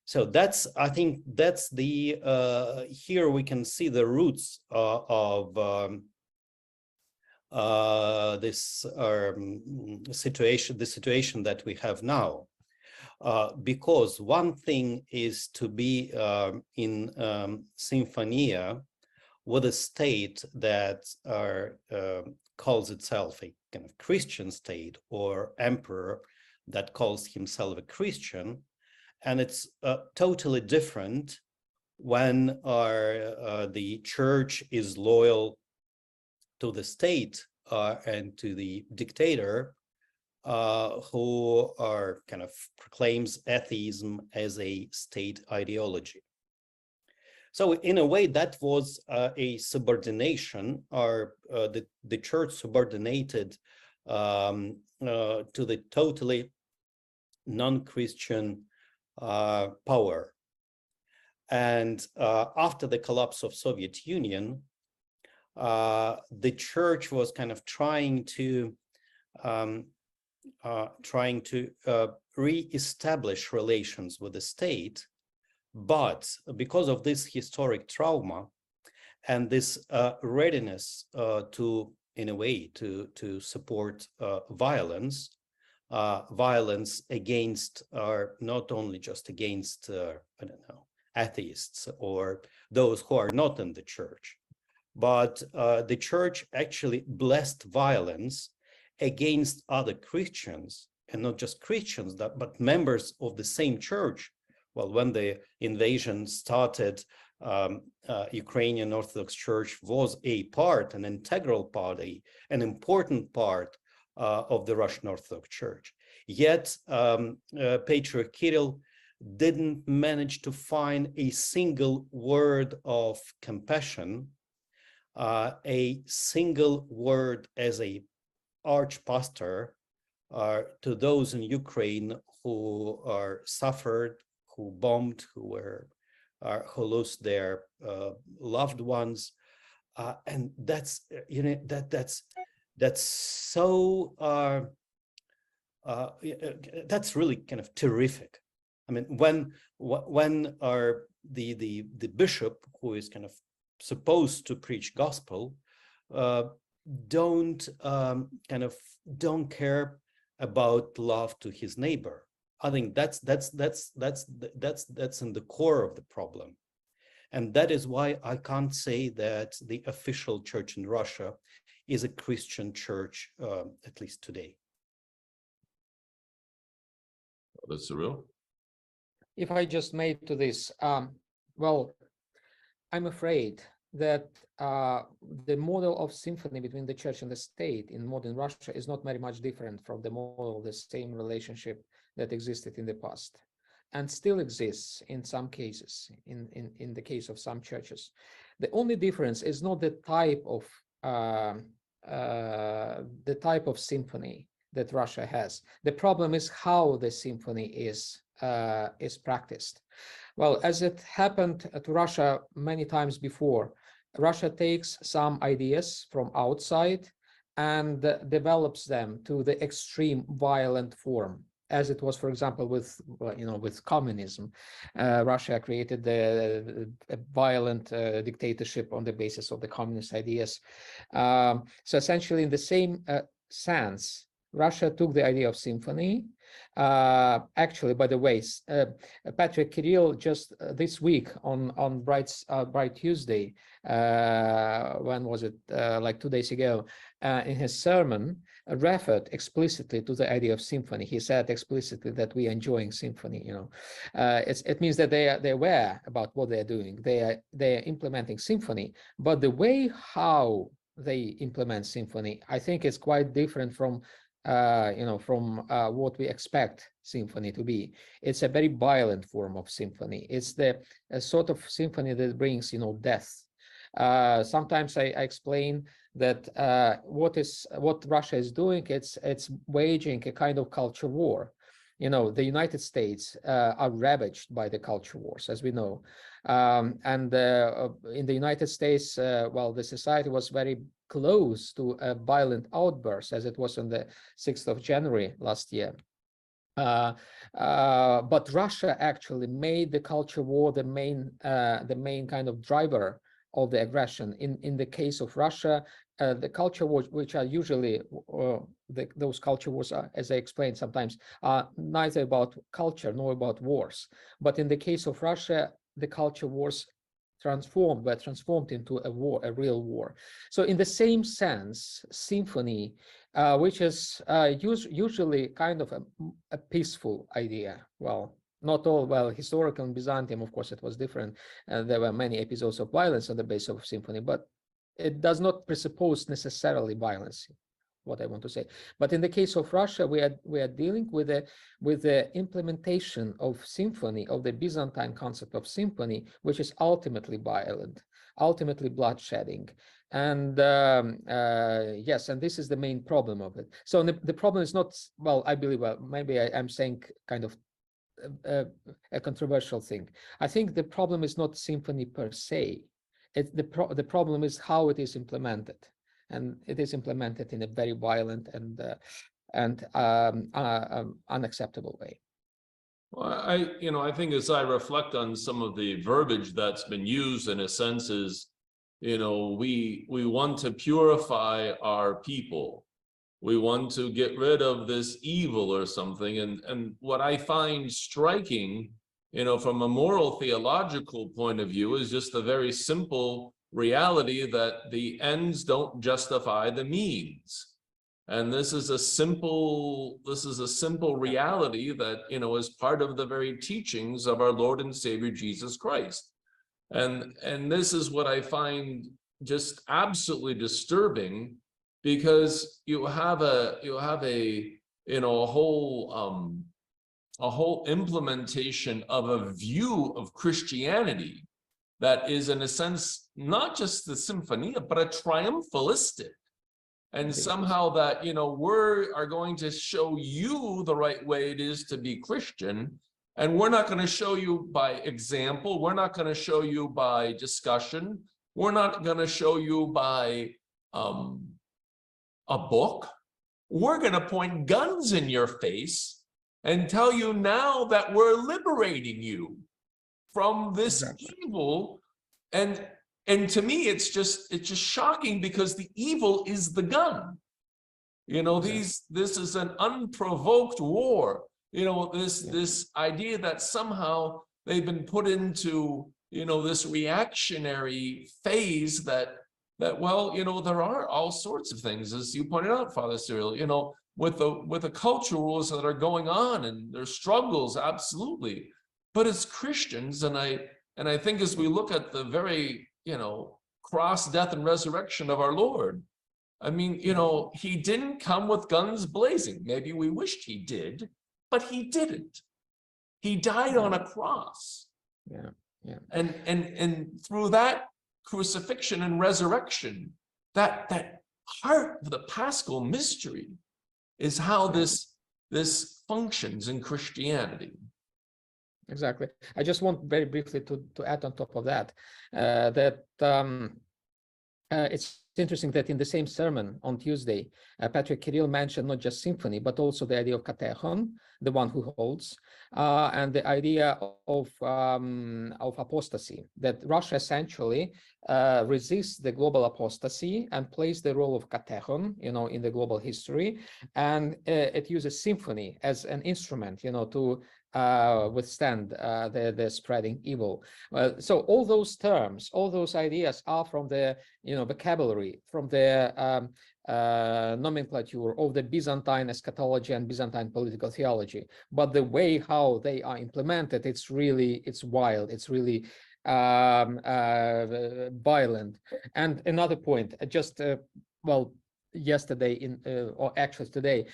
So that's, I think that's the, here we can see the roots of this situation, the situation that we have now. Because one thing is to be in symphonia with a state that calls itself a kind of Christian state, or emperor that calls himself a Christian, and it's totally different when the church is loyal to the state and to the dictator, who kind of proclaims atheism as a state ideology. So in a way, that was a subordination, or the church subordinated to the totally non-Christian power. And after the collapse of Soviet Union, the church was kind of trying to re-establish relations with the state, but because of this historic trauma and this readiness to, in a way, to support violence against, not only just against, I don't know, atheists or those who are not in the church, but the church actually blessed violence against other Christians, and not just Christians, but members of the same church. Well, when the invasion started, Ukrainian Orthodox Church was an integral part, an important part of the Russian Orthodox Church. Yet Patriarch Kirill didn't manage to find a single word of compassion, a single word as a archpastor to those in Ukraine who are suffered, who bombed, who lost their loved ones, and that's that's so that's really kind of terrific. I mean, when the bishop, who is kind of supposed to preach gospel, don't care about love to his neighbor. I think that's in the core of the problem, and that is why I can't say that the official church in Russia is a Christian church, at least today. That's Cyril. If I just made to this, well, I'm afraid that the model of symphony between the church and the state in modern Russia is not very much different from the model of the same relationship that existed in the past, and still exists in some cases, in the case of some churches. The only difference is not the type of symphony that Russia has. The problem is how the symphony is practiced. Well, as it happened to Russia many times before, Russia takes some ideas from outside and develops them to the extreme violent form, as it was, for example, with communism. Russia created a violent dictatorship on the basis of the communist ideas. So essentially, in the same sense, Russia took the idea of symphony. Actually, by the way, Patriarch Kirill just this week on Bright Tuesday, when was it? Like 2 days ago, in his sermon, referred explicitly to the idea of symphony. He said explicitly that we are enjoying symphony. It means that they're aware about what they're doing. They're implementing symphony, but the way how they implement symphony, I think, is quite different from what we expect symphony to be. It's a very violent form of symphony. It's the sort of symphony that brings, death. Sometimes I explain that what Russia is doing, it's waging a kind of culture war. The United States are ravaged by the culture wars, as we know. And in the United States, well, the society was very close to a violent outburst, as it was on the 6th of January last year. But Russia actually made the culture war the main kind of driver of the aggression. In the case of Russia, the culture wars, which are usually those culture wars, are, as I explained sometimes, are neither about culture nor about wars. But in the case of Russia, the culture wars were transformed into a war, a real war. So in the same sense, symphony, which is usually kind of a peaceful idea. Well, not all, well, historical in Byzantium, of course, it was different. There were many episodes of violence on the basis of symphony, but it does not presuppose necessarily violence, what I want to say. But in the case of Russia, we are dealing with the implementation of symphony, of the Byzantine concept of symphony, which is ultimately violent, ultimately bloodshedding. And yes, and this is the main problem of it. So the problem is not, well, I believe, well, maybe I'm saying kind of a controversial thing. I think the problem is not symphony per se. The problem is how it is implemented, and it is implemented in a very violent and unacceptable way. Well, I think as I reflect on some of the verbiage that's been used, in a sense, is, we want to purify our people. We want to get rid of this evil or something. And what I find striking, from a moral theological point of view, is just the very simple reality that the ends don't justify the means. And this is a simple reality that, is part of the very teachings of our Lord and Savior Jesus Christ. And this is what I find just absolutely disturbing, because you have a whole implementation of a view of Christianity that is, in a sense, not just the symphonia, but a triumphalistic. And somehow that, we are going to show you the right way it is to be Christian. And we're not going to show you by example. We're not going to show you by discussion. We're not going to show you by a book. We're going to point guns in your face and tell you now that we're liberating you from this evil. And to me, it's just shocking, because the evil is the gun. This is an unprovoked war. This idea that somehow they've been put into, this reactionary phase that well, there are all sorts of things, as you pointed out, Father Cyril, with the culture wars that are going on, and there's struggles, absolutely. But as Christians, and I think as we look at the very, cross, death, and resurrection of our Lord, I mean, he didn't come with guns blazing. Maybe we wished he did, but he didn't. He died on a cross. Yeah. And through that crucifixion and resurrection, that heart of the Paschal mystery is how this functions in Christianity. Exactly. I just want very briefly to add on top of that, it's interesting that in the same sermon on Tuesday, Patrick Kirill mentioned not just symphony, but also the idea of katechon, the one who holds, and the idea of apostasy, that Russia essentially resists the global apostasy and plays the role of katechon, in the global history, and it uses symphony as an instrument, to withstand the spreading evil. So all those terms, all those ideas are from the vocabulary, from the nomenclature of the Byzantine eschatology and Byzantine political theology. But the way how they are implemented, it's wild, it's really violent. And another point, just yesterday or actually today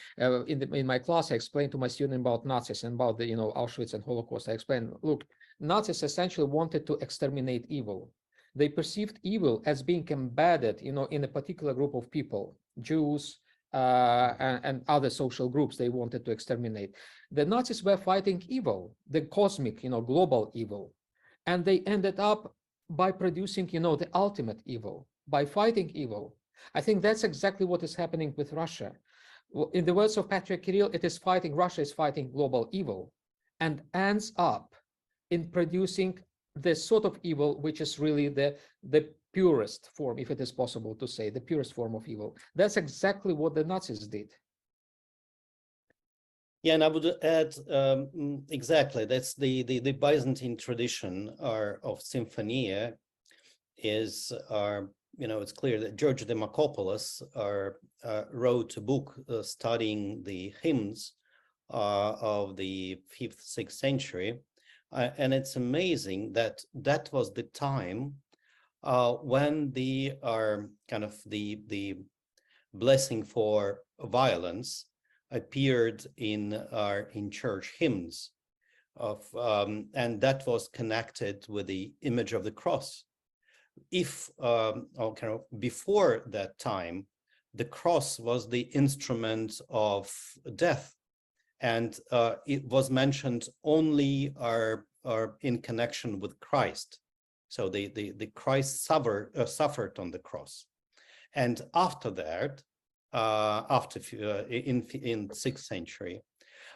in my class, I explained to my student about Nazis and about the Auschwitz and Holocaust. I explained, look, Nazis essentially wanted to exterminate evil. They perceived evil as being embedded, in a particular group of people, Jews, and other social groups they wanted to exterminate. The Nazis were fighting evil, the cosmic, global evil. And they ended up by producing, the ultimate evil, by fighting evil. I think that's exactly what is happening with Russia. In the words of Patriarch Kirill, Russia is fighting global evil, and ends up in producing the sort of evil which is really the purest form, if it is possible to say, the purest form of evil. That's exactly what the Nazis did. Yeah, and I would add exactly, that's the Byzantine tradition of Symphonia is, it's clear that George Demakopoulos wrote a book studying the hymns of the 5th, 6th century. And it's amazing that that was the time when the blessing for violence appeared in church hymns and that was connected with the image of the cross. If before that time, the cross was the instrument of death, and it was mentioned only in connection with Christ. So the Christ suffered on the cross, and after that, in 6th century,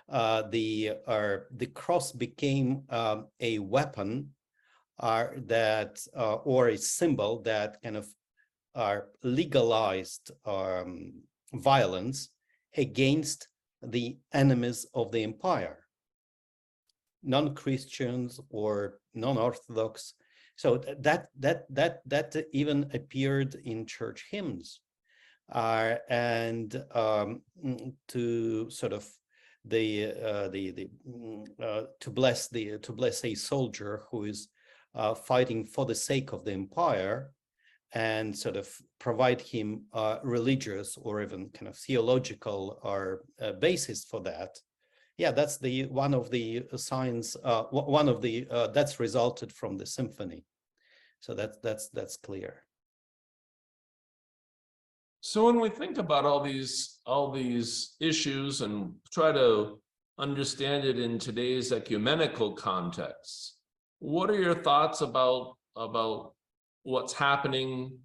the cross became a weapon or a symbol that legalized violence against the enemies of the empire, non-Christians or non-Orthodox. So that even appeared in church hymns, and to sort of to bless a soldier who is fighting for the sake of the empire, and sort of provide him religious or even theological or basis for that. Yeah, that's one of the signs. That's resulted from the symphony. So that's clear. So when we think about all these issues and try to understand it in today's ecumenical context, what are your thoughts about what's happening?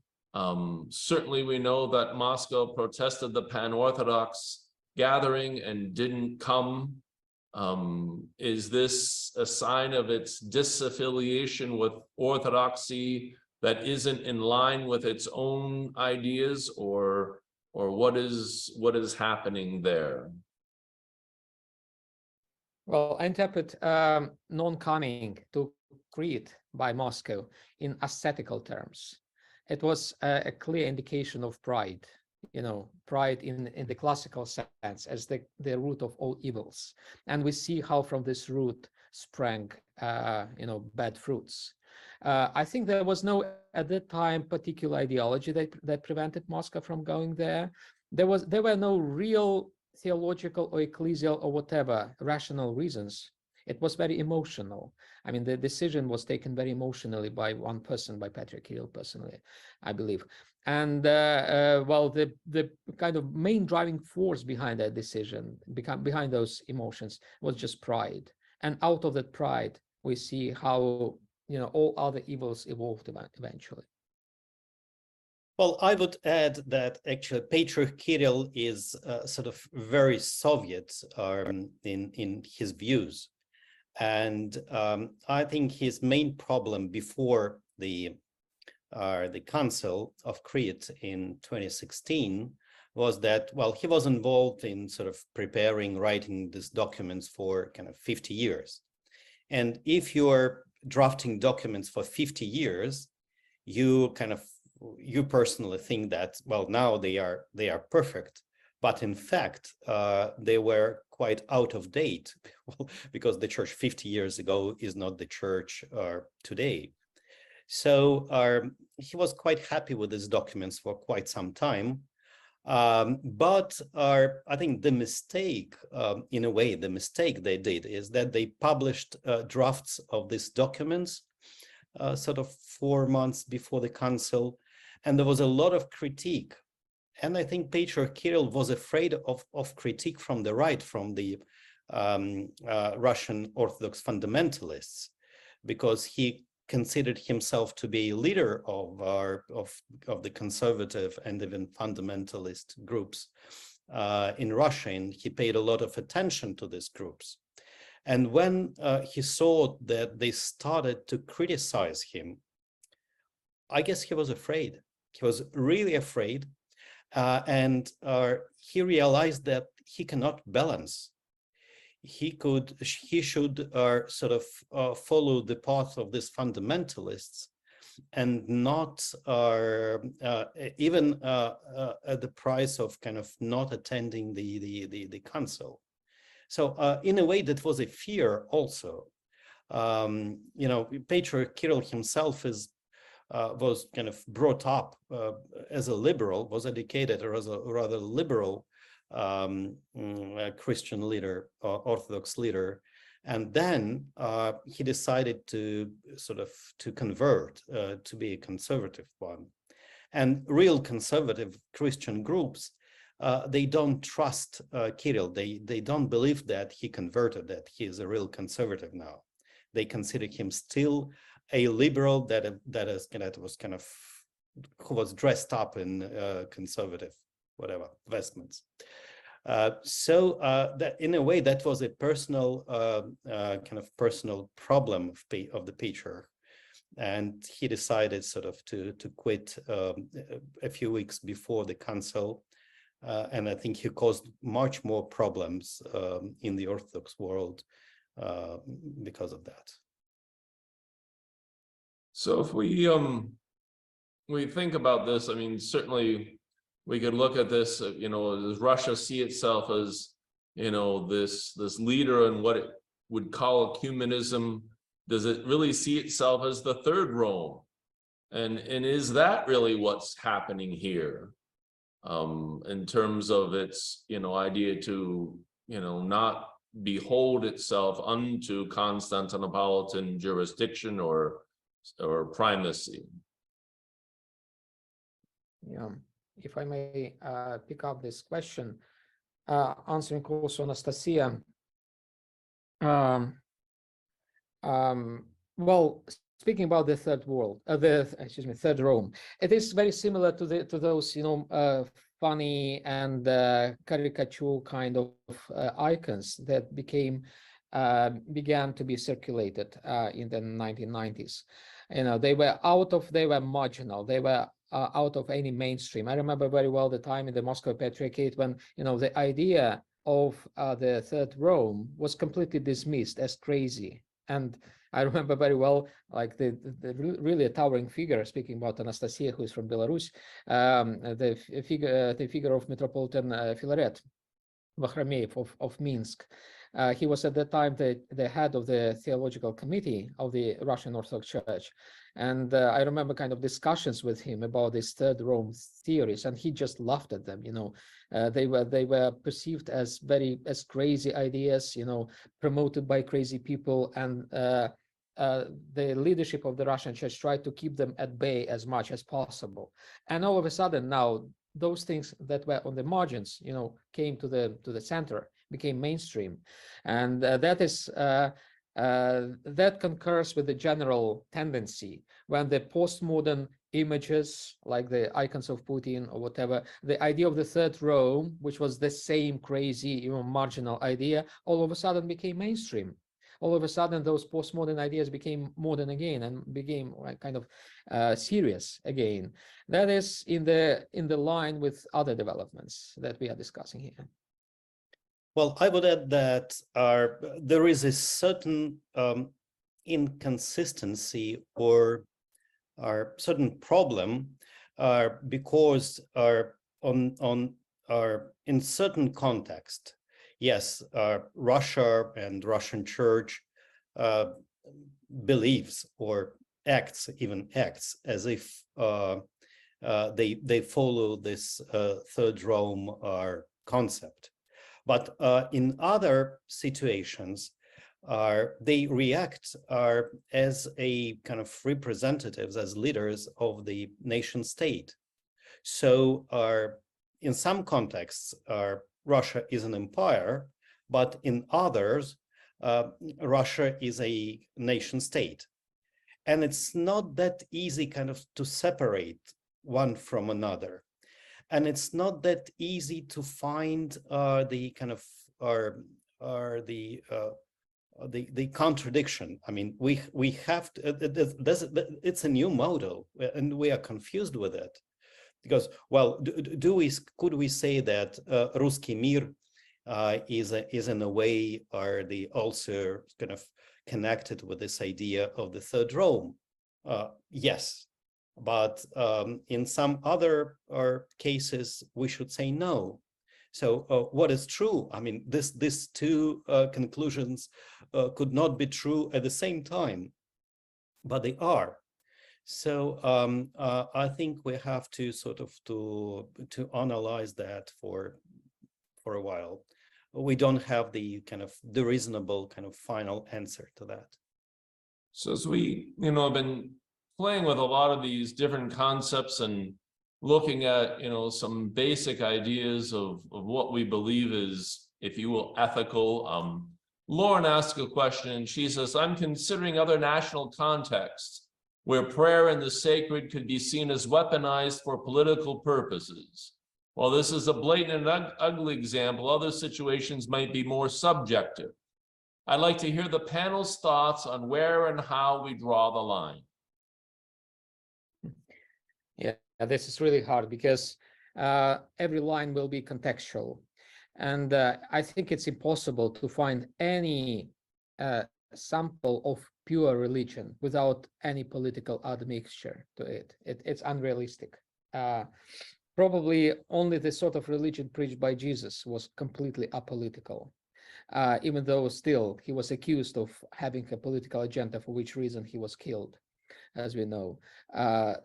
Certainly we know that Moscow protested the Pan-Orthodox gathering and didn't come. Is this a sign of its disaffiliation with Orthodoxy that isn't in line with its own ideas, or what is happening there? Well, I interpret non-coming to Crete by Moscow in ascetical terms. It was a clear indication of pride, pride in the classical sense as the root of all evils. And we see how from this root sprang, bad fruits. I think there was no, at that time, particular ideology that prevented Moscow from going there. There were no real theological or ecclesial or whatever rational reasons. It was very emotional. I mean, the decision was taken very emotionally by one person, by Patriarch Kirill personally, I believe. And well, the kind of main driving force behind that decision, behind those emotions, was just pride. And out of that pride, we see how all other evils evolved eventually. Well, I would add that actually Patriarch Kirill is sort of very Soviet in his views. And I think his main problem before the Council of Crete in 2016 was that, well, he was involved in sort of writing these documents for 50 years. And if you're drafting documents for 50 years, you personally think that, well, now they are perfect, but in fact they were quite out of date, because the church 50 years ago is not the church today. So he was quite happy with his documents for quite some time, but I think the mistake, in a way, the mistake they did is that they published drafts of these documents sort of 4 months before the council, and there was a lot of critique. And I think Patriarch Kirill was afraid of critique from the right, from the Russian Orthodox fundamentalists, because he considered himself to be a leader of the conservative and even fundamentalist groups in Russia, and he paid a lot of attention to these groups. And when he saw that they started to criticize him, I guess he was afraid. He was really afraid, and he realized that he cannot balance. He should sort of follow the path of these fundamentalists, and not even at the price of kind of not attending the council. So in a way, that was a fear also. You know, Patriarch Kirill himself was kind of brought up as a liberal, was educated as a rather liberal Christian leader, Orthodox leader, and then he decided to convert to be a conservative one. And real conservative Christian groups, they don't trust Kirill. They don't believe that he converted, that he is a real conservative now. They consider him still a liberal who was dressed up in conservative whatever vestments. So that in a way that was a personal kind of personal problem of the patriarch, and he decided sort of to quit a few weeks before the council, and I think he caused much more problems in the Orthodox world because of that. So if we think about this, I mean, certainly we could look at this, you know, does Russia see itself as, you know, this leader in what it would call ecumenism? Does it really see itself as the third Rome? And is that really what's happening here in terms of its, you know, idea to, you know, not behold itself unto Constantinopolitan jurisdiction or primacy? Yeah, if I may pick up this question, answering also Anastasia. Well, speaking about the third world, third Rome, it is very similar to those, you know, funny and caricature kind of icons that began to be circulated in the 1990s. You know, they were marginal, they were out of any mainstream. I remember very well the time in the Moscow Patriarchate when, you know, the idea of the third Rome was completely dismissed as crazy. And I remember very well, like the really towering figure, speaking about Anastasia, who is from Belarus, the figure of Metropolitan Filaret Vakhrameyev of Minsk. He was at that time the head of the theological committee of the Russian Orthodox Church. And I remember kind of discussions with him about these third Rome theories, and he just laughed at them. You know, they were perceived as crazy ideas, you know, promoted by crazy people, and the leadership of the Russian Church tried to keep them at bay as much as possible. And all of a sudden now, those things that were on the margins, you know, came to the center, became mainstream, and that concurs with the general tendency when the postmodern images, like the icons of Putin or whatever, the idea of the third Rome, which was the same crazy, you know, marginal idea, all of a sudden became mainstream. All of a sudden, those postmodern ideas became modern again and became like kind of serious again. That is in the line with other developments that we are discussing here. Well, I would add that there is a certain inconsistency or certain problem because in certain context, yes, Russia and Russian Church believes or acts as if they follow this third Rome concept. But in other situations, they react as a kind of representatives, as leaders of the nation state. So in some contexts, Russia is an empire, but in others, Russia is a nation state. And it's not that easy kind of to separate one from another. And it's not that easy to find the kind of the contradiction. I mean, we have to, it's a new model, and we are confused with it. Because, well, could we say that Ruski Mir is in a way also kind of connected with this idea of the Third Rome? Yes, but in some other cases we should say no. So what is true? I mean, these two conclusions could not be true at the same time, but they are. So I think we have to sort of to analyze that for a while. We don't have the reasonable kind of final answer to that. So as we, have been playing with a lot of these different concepts and looking at, some basic ideas of what we believe is, if you will, ethical. Lauren asked a question. She says, I'm considering other national contexts where prayer and the sacred could be seen as weaponized for political purposes. While this is a blatant and ugly example, other situations might be more subjective. I'd like to hear the panel's thoughts on where and how we draw the line. Yeah, this is really hard because every line will be contextual. And I think it's impossible to find any sample of pure religion without any political admixture to it. It's unrealistic. Probably only the sort of religion preached by Jesus was completely apolitical, even though still he was accused of having a political agenda, for which reason he was killed, as we know.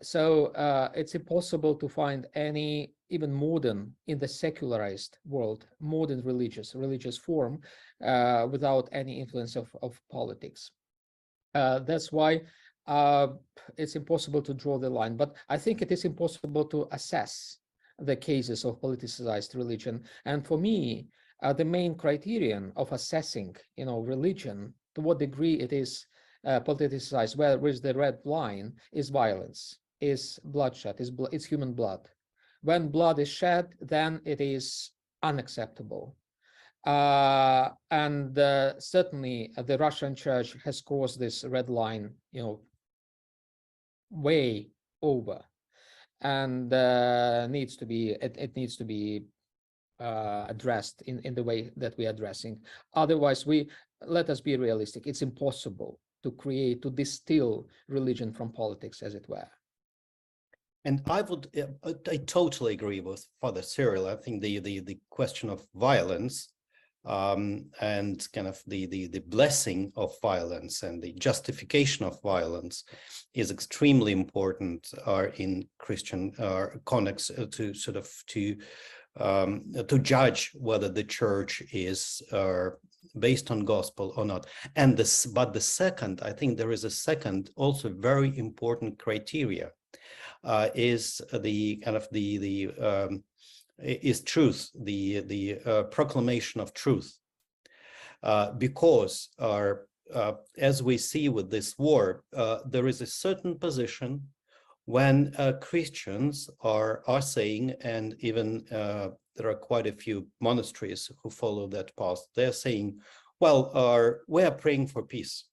So it's impossible to find any, even modern, in the secularized world, modern religious form without any influence of politics. That's why it's impossible to draw the line. But I think it is impossible to assess the cases of politicized religion. And for me, the main criterion of assessing, religion, to what degree it is politicized, where is the red line, is violence, is bloodshed, is human blood. When blood is shed, then it is unacceptable. And certainly the Russian church has crossed this red line, way over, and needs to be addressed in the way that we're addressing. Otherwise, let us be realistic. It's impossible to distill religion from politics, as it were. And I totally agree with Father Cyril. I think the question of violence and kind of the blessing of violence and the justification of violence is extremely important in Christian context to sort of to judge whether the church is based on gospel or not. And but the second, I think there is a second also very important criteria is the kind of is truth, the proclamation of truth, because as we see with this war, there is a certain position when Christians are saying, and even there are quite a few monasteries who follow that path, they're saying, well, we are praying for peace.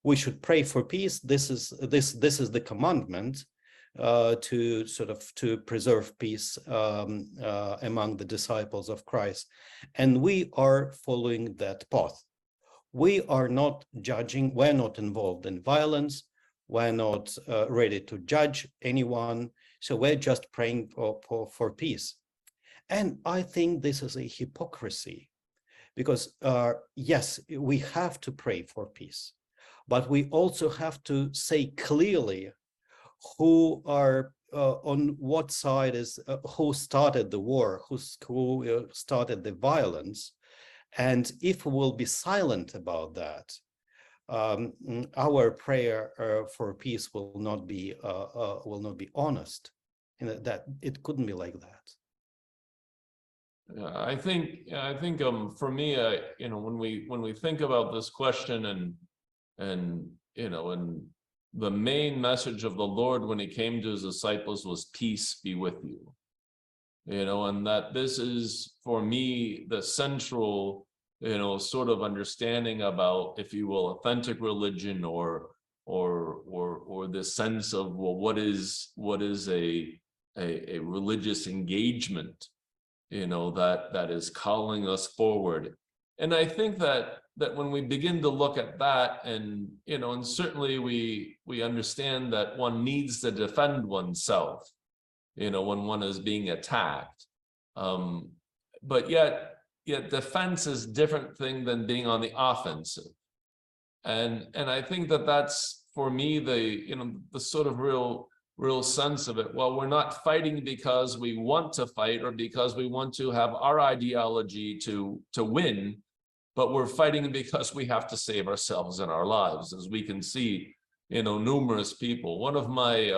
We should pray for peace. This is the commandment to sort of to preserve peace among the disciples of Christ, and we are following that path. We are not judging. We're not involved in violence. We're not ready to judge anyone. So we're just praying for peace. And I think this is a hypocrisy, because yes, we have to pray for peace, but we also have to say clearly who are on what side is who started the war, who started the violence, And if we will be silent about that, our prayer for peace will not be honest. That it couldn't be like that. I think for me, when we think about this question and the main message of the Lord when he came to his disciples was peace be with you. And that this is for me the central sort of understanding about, if you will, authentic religion or the sense of, well, what is a religious engagement that is calling us forward. And I think that when we begin to look at that, and and certainly we understand that one needs to defend oneself when one is being attacked, but yet defense is a different thing than being on the offensive. And I think that's for me the sort of real sense of it. Well, we're not fighting because we want to fight or because we want to have our ideology to win, but we're fighting because we have to save ourselves and our lives, as we can see numerous people. One of my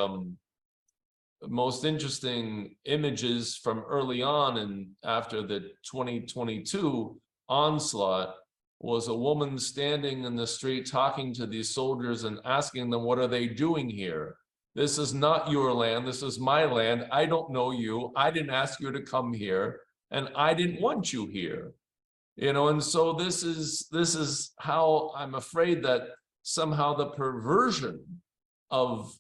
most interesting images from early on and after the 2022 onslaught was a woman standing in the street talking to these soldiers and asking them, what are they doing here? This is not your land. This is my land. I don't know you. I didn't ask you to come here, and I didn't want you here. And so this is how I'm afraid that somehow the perversion of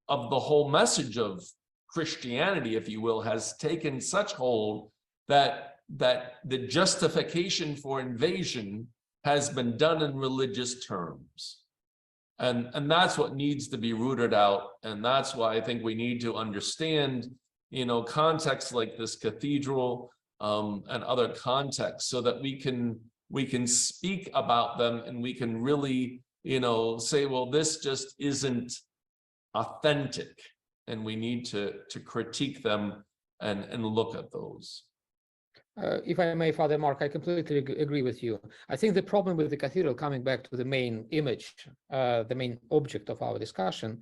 the whole message of Christianity, if you will, has taken such hold that the justification for invasion has been done in religious terms. And that's what needs to be rooted out. And that's why I think we need to understand, contexts like this cathedral and other contexts, so that we can speak about them, and we can really, say, well, this just isn't authentic, and we need to critique them and look at those. If I may, Father Mark, I completely agree with you. I think the problem with the cathedral, coming back to the main image, the main object of our discussion,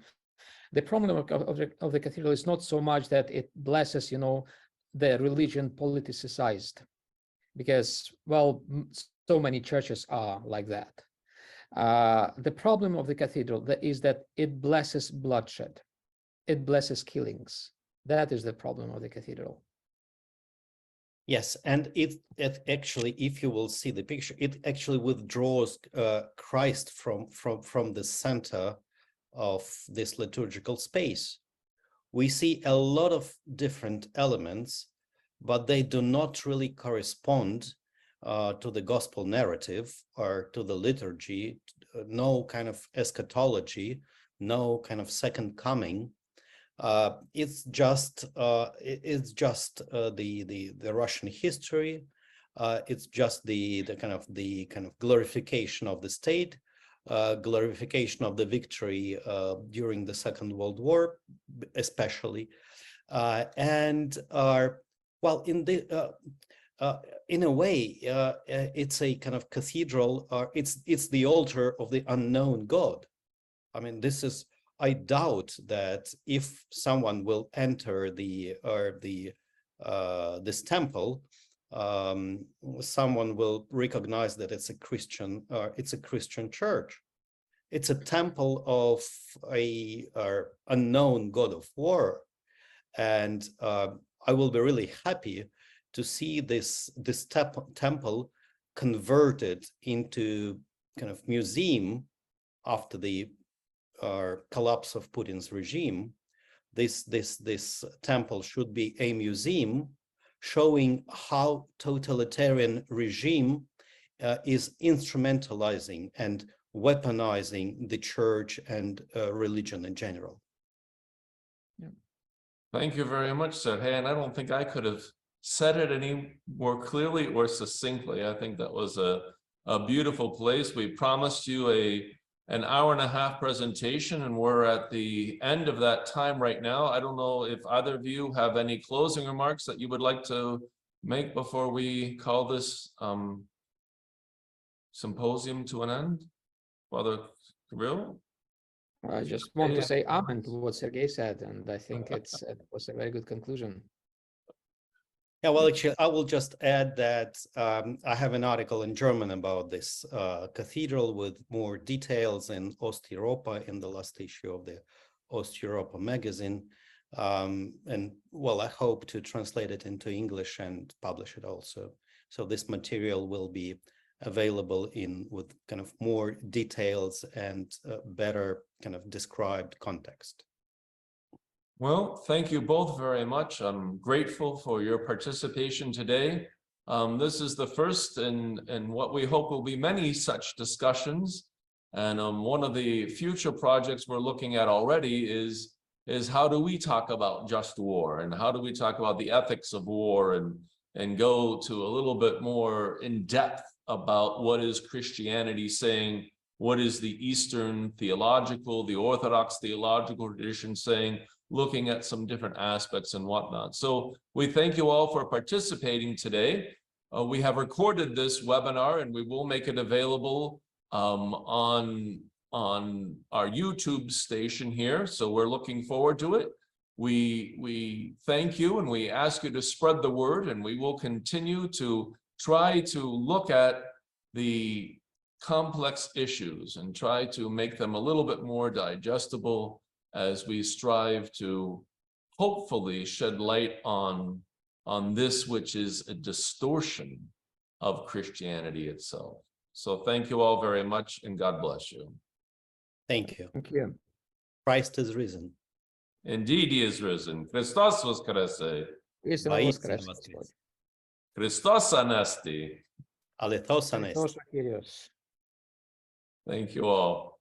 the problem of the cathedral is not so much that it blesses, the religion politicized, because, well, so many churches are like that. The problem of the cathedral is that it blesses bloodshed. It blesses killings. That is the problem of the cathedral. Yes, and it actually, if you will see the picture, it actually withdraws Christ from the center of this liturgical space. We see a lot of different elements, but they do not really correspond to the gospel narrative or to the liturgy. No kind of eschatology, no kind of second coming. It's just the Russian history. It's just the kind of glorification of the state, glorification of the victory during the Second World War, especially, and well, in a way, it's a kind of cathedral, or it's the altar of the unknown God. I mean, I doubt that if someone will enter this temple, someone will recognize that it's a Christian church. It's a temple of a unknown God of war, and I will be really happy to see this temple converted into kind of museum after the collapse of Putin's regime. This temple should be a museum showing how totalitarian regime is instrumentalizing and weaponizing the church and religion in general. Yeah. Thank you very much, Sergei. And I don't think I could have said it any more clearly or succinctly. I think that was a beautiful place. We promised you an hour-and-a-half presentation, and we're at the end of that time right now. I don't know if either of you have any closing remarks that you would like to make before we call this symposium to an end? Father Cyril? I just want to say amen to what Sergei said, and I think it was a very good conclusion. Yeah, well, actually, I will just add that I have an article in German about this cathedral with more details in Osteuropa in the last issue of the Osteuropa magazine. And well, I hope to translate it into English and publish it also. So this material will be available with kind of more details and better kind of described context. Well, thank you both very much. I'm grateful for your participation today. This is the first in what we hope will be many such discussions. And one of the future projects we're looking at already is how do we talk about just war, and how do we talk about the ethics of war, and go to a little bit more in depth about what is Christianity saying, what is the Eastern theological, the Orthodox theological tradition saying, looking at some different aspects and whatnot. So we thank you all for participating today. We have recorded this webinar and we will make it available on our YouTube station here. So we're looking forward to it. We thank you and we ask you to spread the word, and we will continue to try to look at the complex issues and try to make them a little bit more digestible as we strive to hopefully shed light on this, which is a distortion of Christianity itself. So thank you all very much, and God bless you. Thank you. Thank you. Christ is risen. Indeed, he is risen. Christos voskresce. Истинно воскрес Господь. Christos anesti. Alethos anesti. Χριστός ο Κύριος. Thank you all.